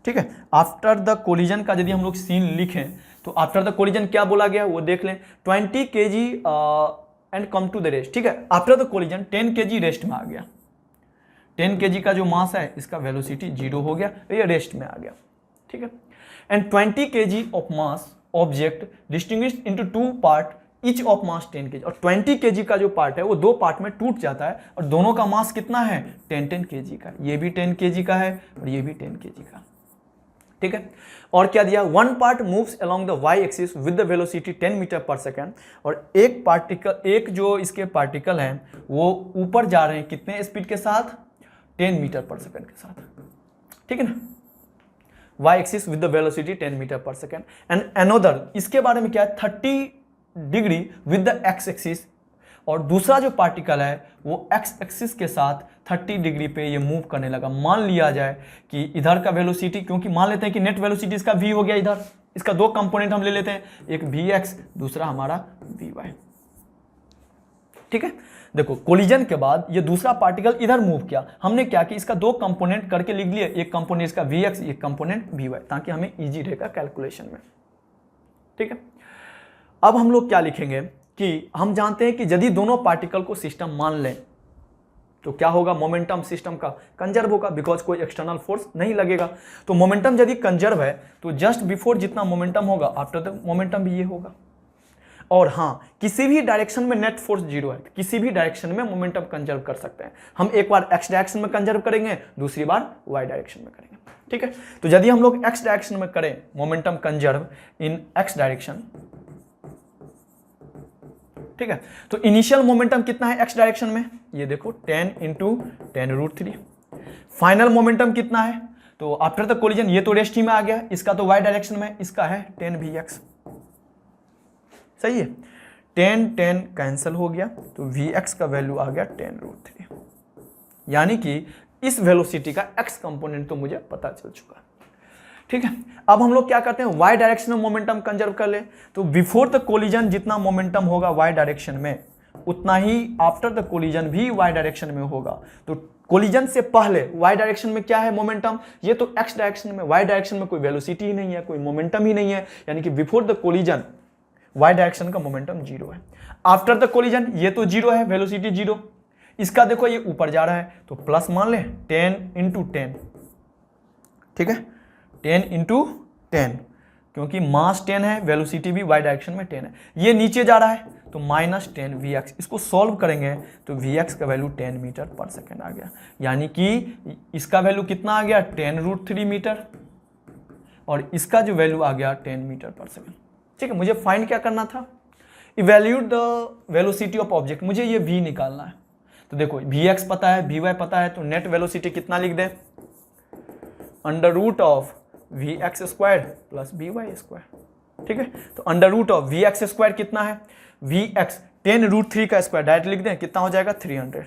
ठीक है। आफ्टर द कोलिजन का यदि हम लोग सीन लिखें तो आफ्टर द कोलिजन क्या बोला गया वो देख लें, 20 kg and come to the rest. ठीक है, after the collision 10 kg rest में आ गया, 10 kg का जो मास है इसका वेलोसिटी 0 हो गया, ये रेस्ट में आ गया। ठीक है, and 20 kg of mass object distinguished into 2 part each of mass 10 kg, और 20 kg का जो पार्ट है वो 2 पार्ट में टूट जाता है और दोनों का मास कितना है 10 kg का, ये भी 10 kg का है और ये भी 10 kg का। ठीक है, और क्या दिया, 1 part moves along the Y axis with the velocity 10 metre पर सेकेंड, और एक पार्टिकल, एक जो इसके पार्टिकल हैं वो ऊपर जा रहे हैं कितने स्पीड के साथ, 10 मीटर पर सेकेंड के साथ। ठीक है ना, Y axis with the velocity 10 metre पर सेकेंड, एंड अनोदर इसके बारे में क्या है 30 degree with the X axis, और दूसरा जो पार्टिकल है वो एक्स एक्सिस के साथ 30 डिग्री पे ये मूव करने लगा। मान लिया जाए कि इधर का वेलोसिटी, क्योंकि मान लेते हैं कि नेट वेलोसिटी इसका v हो गया, इधर इसका 2 कंपोनेंट हम ले लेते हैं, एक vx दूसरा हमारा vy। ठीक है, देखो कोलिजन के बाद ये दूसरा पार्टिकल इधर मूव किया, हमने क्या कि इसका 2 कंपोनेंट करके लिख लिया, एक कंपोनेंट इसका vx, एक कंपोनेंट vy, ताकि हमें इजी रहेगा कैलकुलेशन में। ठीक है, अब हम लोग क्या लिखेंगे कि हम जानते हैं कि यदि दोनों पार्टिकल को सिस्टम मान लें तो क्या होगा, मोमेंटम सिस्टम का कंजर्व होगा, बिकॉज कोई एक्सटर्नल फोर्स नहीं लगेगा। तो मोमेंटम यदि कंजर्व है तो जस्ट बिफोर जितना मोमेंटम होगा आफ्टर द मोमेंटम भी ये होगा। और हाँ, किसी भी डायरेक्शन में नेट फोर्स 0 है, किसी भी डायरेक्शन में मोमेंटम कंजर्व कर सकते हैं। हम एक बार एक्स डायरेक्शन में कंजर्व करेंगे, दूसरी बार वाई डायरेक्शन में करेंगे। ठीक है, तो यदि हम लोग एक्स डायरेक्शन में करें मोमेंटम कंजर्व इन एक्स डायरेक्शन, ठीक है, तो इनिशियल मोमेंटम कितना है एक्स डायरेक्शन में, ये देखो 10 × 10√3। फाइनल मोमेंटम कितना है, तो आफ्टर द कोलिजन ये तो रेस्ट ही में आ गया, इसका तो वाई डायरेक्शन में, इसका है 10 vx। सही है, 10 कैंसिल हो गया तो vx का वैल्यू आ गया 10√3, यानी कि इस वेलोसिटी का x कंपोनेंट तो मुझे पता चल चुका। ठीक है, अब हम लोग क्या करते हैं, y डायरेक्शन में मोमेंटम कंजर्व कर ले, तो बिफोर द कोलिजन जितना मोमेंटम होगा y डायरेक्शन में उतना ही आफ्टर द कोलिजन भी y डायरेक्शन में होगा। तो कोलिजन से पहले y डायरेक्शन में क्या है मोमेंटम, ये तो x डायरेक्शन में, y डायरेक्शन में कोई वेलोसिटी ही नहीं है, कोई मोमेंटम ही नहीं है, यानी कि before the collision y direction का मोमेंटम 0 है। आफ्टर द कोलिजन ये तो 0 है, वेलोसिटी 0, इसका देखो ये ऊपर जा रहा है तो प्लस मान ले 10 × 10। ठीक है, 10 × 10, क्योंकि मास 10 है, वेलोसिटी भी y डायरेक्शन में 10 है, ये नीचे जा रहा है तो -10 vx। इसको सॉल्व करेंगे तो vx का वैल्यू 10 मीटर पर सेकेंड आ गया, यानी कि इसका वैल्यू कितना आ गया 10√3 मीटर, और इसका जो वैल्यू आ गया 10 मीटर पर सेकेंड। ठीक है, मुझे फाइंड क्या करना था, evaluate the velocity of object, मुझे ये v निकालना है। तो देखो vx पता है, vy पता है, तो नेट वेलोसिटी कितना लिख दें, √of vx² + vy²। ठीक है, तो √of vx² कितना है, vx 10√3 का स्क्वायर डायरेक्ट लिख दें, कितना हो जाएगा 300,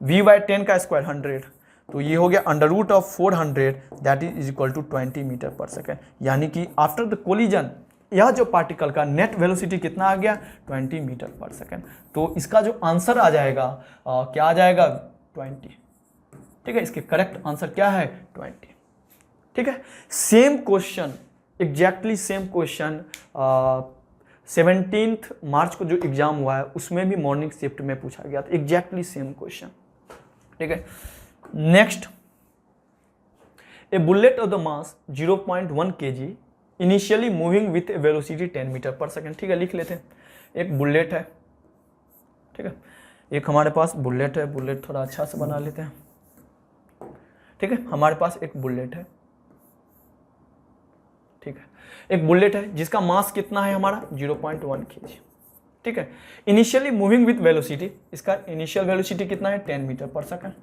vy 10 का स्क्वायर 100, तो ये हो गया √of 400 that is equal to 20 metre पर सेकेंड, यानी कि आफ्टर द कोलिजन यह जो पार्टिकल का नेट वेलोसिटी कितना आ गया 20 मीटर पर सेकेंड। तो इसका जो आंसर आ जाएगा क्या आ जाएगा 20। ठीक है, इसके करेक्ट आंसर क्या है 20। ठीक है, same question, exactly same question 17 मार्च को जो एग्जाम हुआ है उसमें भी मॉर्निंग शिफ्ट में पूछा गया था, एग्जैक्टली सेम क्वेश्चन। ठीक है, next, a bullet of the mass 0.1 kg initially moving with a velocity 10 metre पर सेकेंड। ठीक है, लिख लेते हैं, एक बुलेट है। ठीक है, एक हमारे पास बुलेट है, बुलेट थोड़ा अच्छा से बना लेते हैं। ठीक है, हमारे पास एक बुलेट है। ठीक है, एक बुलेट है जिसका मास कितना है हमारा 0.1 kg। ठीक है, इनिशियली मूविंग विथ वेलोसिटी, इसका इनिशियल वेलोसिटी कितना है 10 मीटर पर second.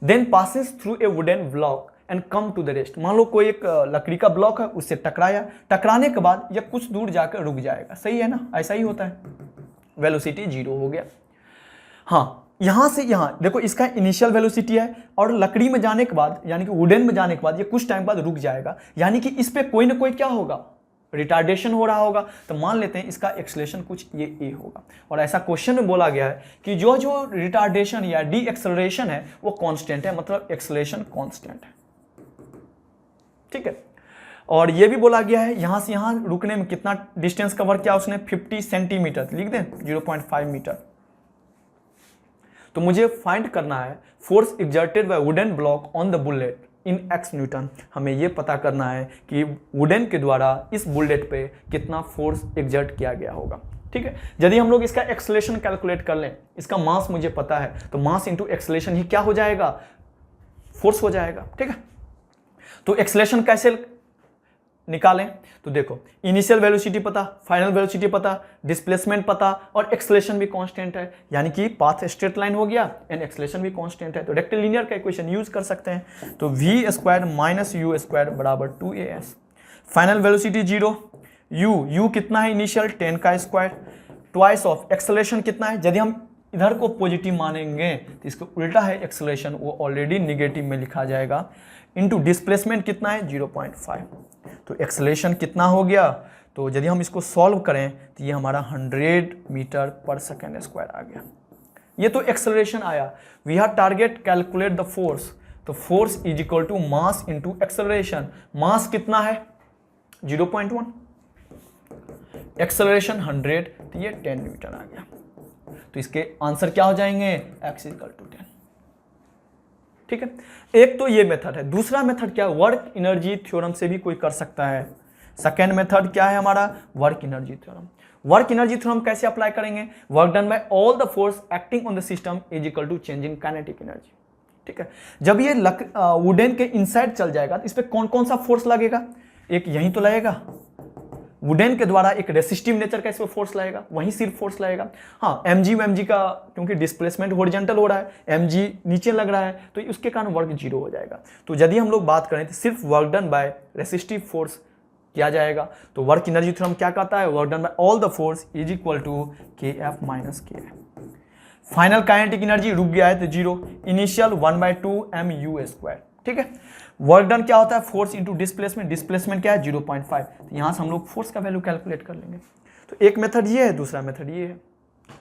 Then passes through a wooden block and come to the rest, मान लो कोई एक लकड़ी का ब्लॉक है, उससे टकराया, टकराने के बाद यह कुछ दूर जाकर रुक जाएगा। सही है ना, ऐसा ही होता है, वेलोसिटी 0 हो गया। हाँ, यहां से यहां देखो, इसका इनिशियल वेलोसिटी है और लकड़ी में जाने के बाद यानी कि वुडन में जाने के बाद ये कुछ टाइम बाद रुक जाएगा, यानी कि इस पे कोई ना कोई क्या होगा, रिटार्डेशन हो रहा होगा। तो मान लेते हैं इसका एक्सेलरेशन कुछ ये ए होगा, और ऐसा क्वेश्चन में बोला गया है कि जो जो रिटार्डेशन या डी एक्सेलरेशन है वो कांस्टेंट है, मतलब एक्सेलरेशन कांस्टेंट है। ठीक है। और ये भी बोला गया है यहाँ से यहाँ रुकने में कितना डिस्टेंस कवर किया उसने, 50 सेंटीमीटर, लिख दें 0.5 मीटर। तो मुझे फाइंड करना है force exerted by wooden block on the bullet in x Newton. हमें यह पता करना है कि वुडन के द्वारा इस बुलेट पे कितना फोर्स एग्जर्ट किया गया होगा। ठीक है, यदि हम लोग इसका एक्सेलरेशन कैलकुलेट कर लें, इसका मास मुझे पता है, तो मास इंटू एक्सेलरेशन ही क्या हो जाएगा, फोर्स हो जाएगा। ठीक है, तो एक्सेलरेशन कैसे निकालें, तो देखो इनिशियल वेलोसिटी पता, फाइनल वेलोसिटी पता, डिस्प्लेसमेंट पता और एक्सेलरेशन भी कांस्टेंट है, यानी कि पाथ स्ट्रेट लाइन हो गया एंड एक्सेलरेशन भी कांस्टेंट है, तो रेक्टिलिनियर का इक्वेशन यूज कर सकते हैं। तो v square minus you square बराबर 2as। फाइनल वेलोसिटी 0, u कितना है इनिशियल 10 का स्क्वायर, ट्वाइस ऑफ एक्सेलरेशन कितना है, यदि हम इधर को पॉजिटिव मानेंगे तो इसको उल्टा है एक्सेलरेशन, वो ऑलरेडी निगेटिव में लिखा जाएगा, इनटू डिस्प्लेसमेंट कितना है 0.5। तो एक्सेलरेशन कितना हो गया, तो यदि हम इसको सॉल्व करें तो ये हमारा 100 मीटर पर सेकेंड स्क्वायर आ गया। ये तो एक्सेलरेशन आया। We have target calculate the force, तो force is equal to mass into acceleration. Mass कितना है 0.1, एक्सेलरेशन 100, तो ये 10 न्यूटन आ गया। तो इसके आंसर क्या हो जाएंगे, x इक्वल टू 10। ठीक है, एक तो ये मेथड है। दूसरा मेथड क्या है, वर्क एनर्जी थ्योरम से भी कोई कर सकता है। सेकेंड मेथड क्या है हमारा, work energy theorem. Work energy theorem कैसे अप्लाई करेंगे, work done by all the force acting on the system is equal to change in kinetic energy. ठीक है, जब ये वुडन के इनसाइड चल जाएगा तो इस पर कौन कौन सा फोर्स लगेगा, एक यहीं तो लगेगा, वुडन के द्वारा एक रेसिस्टिव नेचर का इस पर फोर्स लगेगा, वहीं सिर्फ फोर्स लगेगा। हाँ, mg का क्योंकि डिस्प्लेसमेंट हॉरिजॉन्टल हो रहा है, mg नीचे लग रहा है, तो उसके कारण वर्क 0 हो जाएगा। तो यदि हम लोग बात करें तो सिर्फ work done by resistive force किया जाएगा। तो वर्क एनर्जी थ्योरम क्या कहता है, work done by all the force is equal to kF minus KI। Final kinetic energy रुक गया है तो 0, इनिशियल 1/2 mu स्क्वायर। ठीक है, वर्क डन क्या होता है, फोर्स इंटू डिस्प्लेसमेंट, डिस्प्लेसमेंट क्या है 0.5, तो यहां से हम लोग फोर्स का वैल्यू कैलकुलेट कर लेंगे। तो एक मेथड ये है, दूसरा मेथड ये है।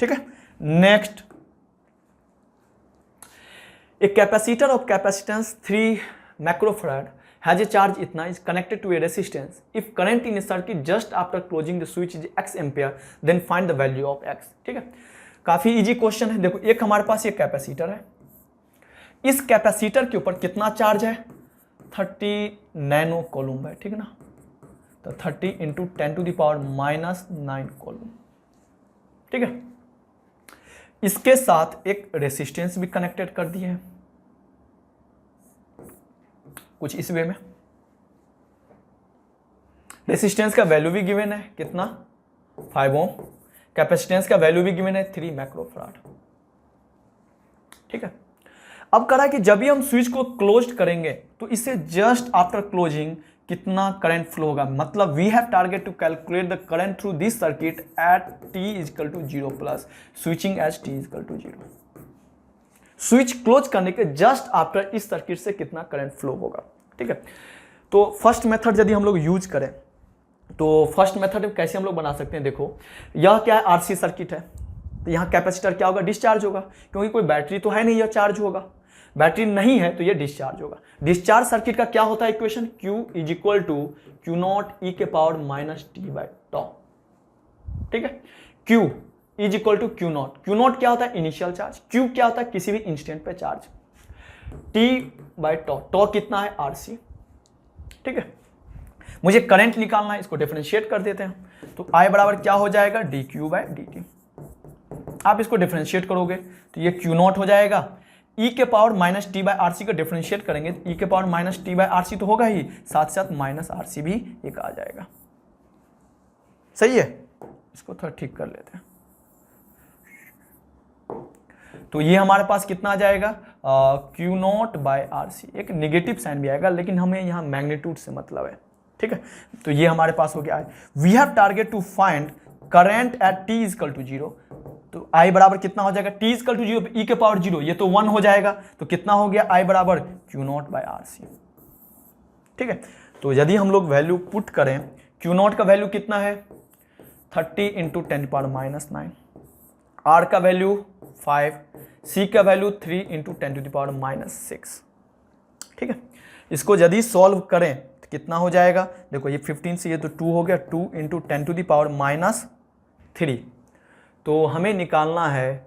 ठीक है, नेक्स्ट, एक capacitor of capacitance 3 microfarad has a charge इतना is connected to a resistance, if current in a circuit just after closing the switch is x ampere, then find the value of x। ठीक है, काफी इजी क्वेश्चन है। देखो, एक हमारे पास एक कैपेसिटर है, इस कैपेसिटर के ऊपर कितना चार्ज है, 30 नैनो कूलम्ब है। ठीक है ना, तो 30 इंटू 10⁻⁻9 कूलम्ब। ठीक है, इसके साथ एक रेसिस्टेंस भी कनेक्टेड कर दिए हैं कुछ इस वे में। रेसिस्टेंस का वैल्यू भी गिवन है कितना, 5 ओम। कैपेसिटेंस का वैल्यू भी गिवन है 3 माइक्रोफैराड। ठीक है, अब करा कि जब भी हम स्विच को क्लोज करेंगे तो इससे जस्ट आफ्टर क्लोजिंग कितना करंट फ्लो होगा, मतलब we have target to calculate the current through this circuit at t is equal to 0 plus switching as t is equal to 0। Switch close करने के जस्ट आफ्टर इस सर्किट से कितना करंट फ्लो होगा। ठीक है, तो फर्स्ट मेथड यदि हम लोग यूज करें तो फर्स्ट मेथड कैसे हम लोग बना सकते हैं, देखो यह क्या है, आरसी सर्किट है, तो यहाँ कैपेसिटर क्या होगा, डिस्चार्ज होगा, क्योंकि कोई बैटरी तो है नहीं, यह चार्ज होगा। बैटरी नहीं है तो ये डिस्चार्ज होगा। डिस्चार्ज सर्किट का क्या होता है equation, Q is equal to Q0 e के पावर माइनस t/τ। ठीक है, Q is equal to Q0। Q0 क्या होता है, इनिशियल चार्ज। Q क्या होता है, किसी भी इंस्टेंट पे चार्ज। t/τ, टॉ कितना है, RC। ठीक है, मुझे करंट निकालना है, इसको डिफरेंशिएट कर देते हैं। तो I बराबर क्या हो जाएगा, dq/dt। आप इसको डिफरेंशिएट करोगे तो ये Q0 हो जाएगा, e के पावर माइनस t/RC को डिफरेंशिएट करेंगे तो e के पावर माइनस t/RC तो होगा ही, साथ साथ माइनस RC भी एक आ जाएगा। सही है, इसको थोड़ा ठीक कर लेते हैं। तो ये हमारे पास कितना आ जाएगा, Q0/RC। एक नेगेटिव साइन भी आएगा, लेकिन हमें यहाँ मैग्नीट्यूड से मतलब है। ठीक है, तो ये हमारे पास हो गया है। We have target to find current at t is equal to 0। तो I बराबर कितना हो जाएगा, t is equal to 0 e के पावर 0, ये तो 1 हो जाएगा, तो कितना हो गया, I बराबर Q0/RC। ठीक है, तो यदि हम लोग वैल्यू पुट करें, Q0 का वैल्यू कितना है, 30 इंटू 10⁻⁹, R का वैल्यू 5, C का वैल्यू 3 इंटू 10⁻⁻6। ठीक है, इसको यदि सॉल्व करें तो कितना हो जाएगा, देखो ये 15 से ये तो 2 हो गया, 2 इंटू 10⁻³ तो हमें निकालना है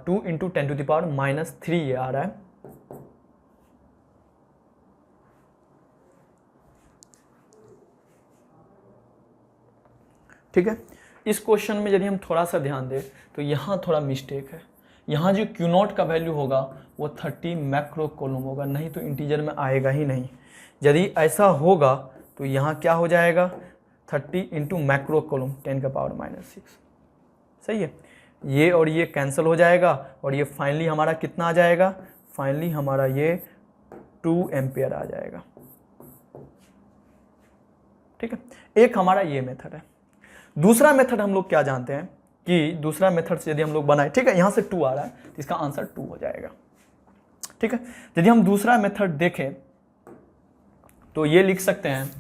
2 इंटू 10⁻³ ये आ रहा है। ठीक है, इस क्वेश्चन में यदि हम थोड़ा सा ध्यान दें तो यहाँ थोड़ा मिस्टेक है, यहाँ जो Q0 का वैल्यू होगा वो 30 मैक्रो कॉलम होगा, नहीं तो इंटीजर में आएगा ही नहीं। यदि ऐसा होगा तो यहाँ क्या हो जाएगा 30 इंटू मैक्रो कॉलम 10⁻⁻6। सही है, ये और ये कैंसिल हो जाएगा और ये फाइनली हमारा कितना आ जाएगा, फाइनली हमारा ये 2 एम्पियर आ जाएगा। ठीक है, एक हमारा ये मेथड है। दूसरा मेथड हम लोग क्या जानते हैं कि दूसरा मेथड से यदि हम लोग बनाए, ठीक है, यहाँ से 2 आ रहा है तो इसका आंसर 2 हो जाएगा। ठीक है, यदि हम दूसरा मेथड देखें तो ये लिख सकते हैं,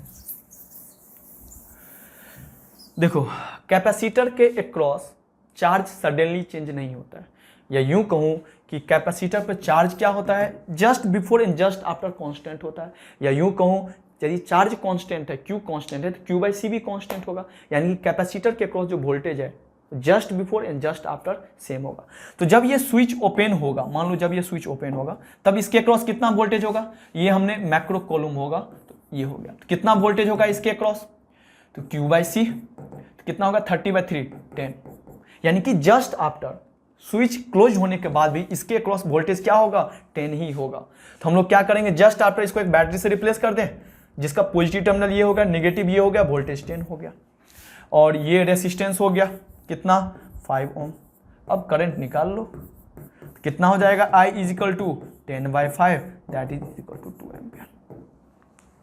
देखो कैपेसिटर के अक्रॉस चार्ज सडनली चेंज नहीं होता है, या यूं कहूं कि कैपेसिटर पर चार्ज क्या होता है, just before and just after constant होता है, या यूं कहूं यदि चार्ज कांस्टेंट है, Q कांस्टेंट है तो Q/C भी कांस्टेंट होगा, यानी कि कैपेसिटर के अक्रॉस जो वोल्टेज है just before and just after same होगा। तो जब ये स्विच ओपन होगा, मान लो जब ये स्विच ओपन होगा तब इसके अक्रॉस कितना वोल्टेज होगा, ये हमने मैक्रो कॉलम होगा तो ये हो गया, तो कितना वोल्टेज होगा इसके अक्रॉस, तो Q/C तो कितना होगा 30/3 10, यानी कि जस्ट आफ्टर स्विच क्लोज होने के बाद भी इसके अक्रॉस वोल्टेज क्या होगा 10 ही होगा। तो हम लोग क्या करेंगे, जस्ट आफ्टर इसको एक बैटरी से रिप्लेस कर दें, जिसका पॉजिटिव टर्मिनल ये हो गया, नेगेटिव ये हो गया, वोल्टेज 10 हो गया, और ये रेसिस्टेंस हो गया कितना 5 ओम। अब करंट निकाल लो, कितना हो जाएगा, I = 10/5 that is equal to 2 ampere.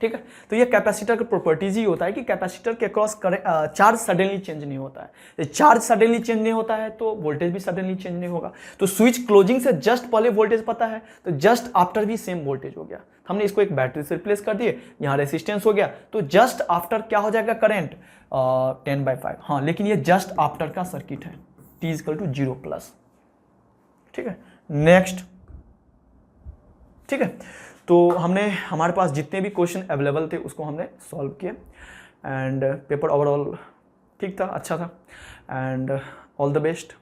ठीक है, तो ये कैपेसिटर का प्रॉपर्टीज ही होता है कि कैपेसिटर के क्रॉस चार्ज सडनली चेंज नहीं होता है। चार्ज सडनली चेंज नहीं होता है तो वोल्टेज भी सडनली चेंज नहीं होगा। तो स्विच क्लोजिंग से जस्ट पहले वोल्टेज पता है तो जस्ट आफ्टर भी सेम वोल्टेज हो गया। हमने इसको एक बैटरी से रिप्लेस कर दिए, यहाँ रेसिस्टेंस हो गया, तो जस्ट आफ्टर क्या हो जाएगा करंट 10/5। हाँ, लेकिन ये जस्ट आफ्टर का सर्किट है, T = 0+। ठीक है, नेक्स्ट। ठीक है, तो हमने हमारे पास जितने भी क्वेश्चन अवेलेबल थे उसको हमने सॉल्व किए, एंड पेपर ओवरऑल ठीक था, अच्छा था, एंड ऑल द बेस्ट।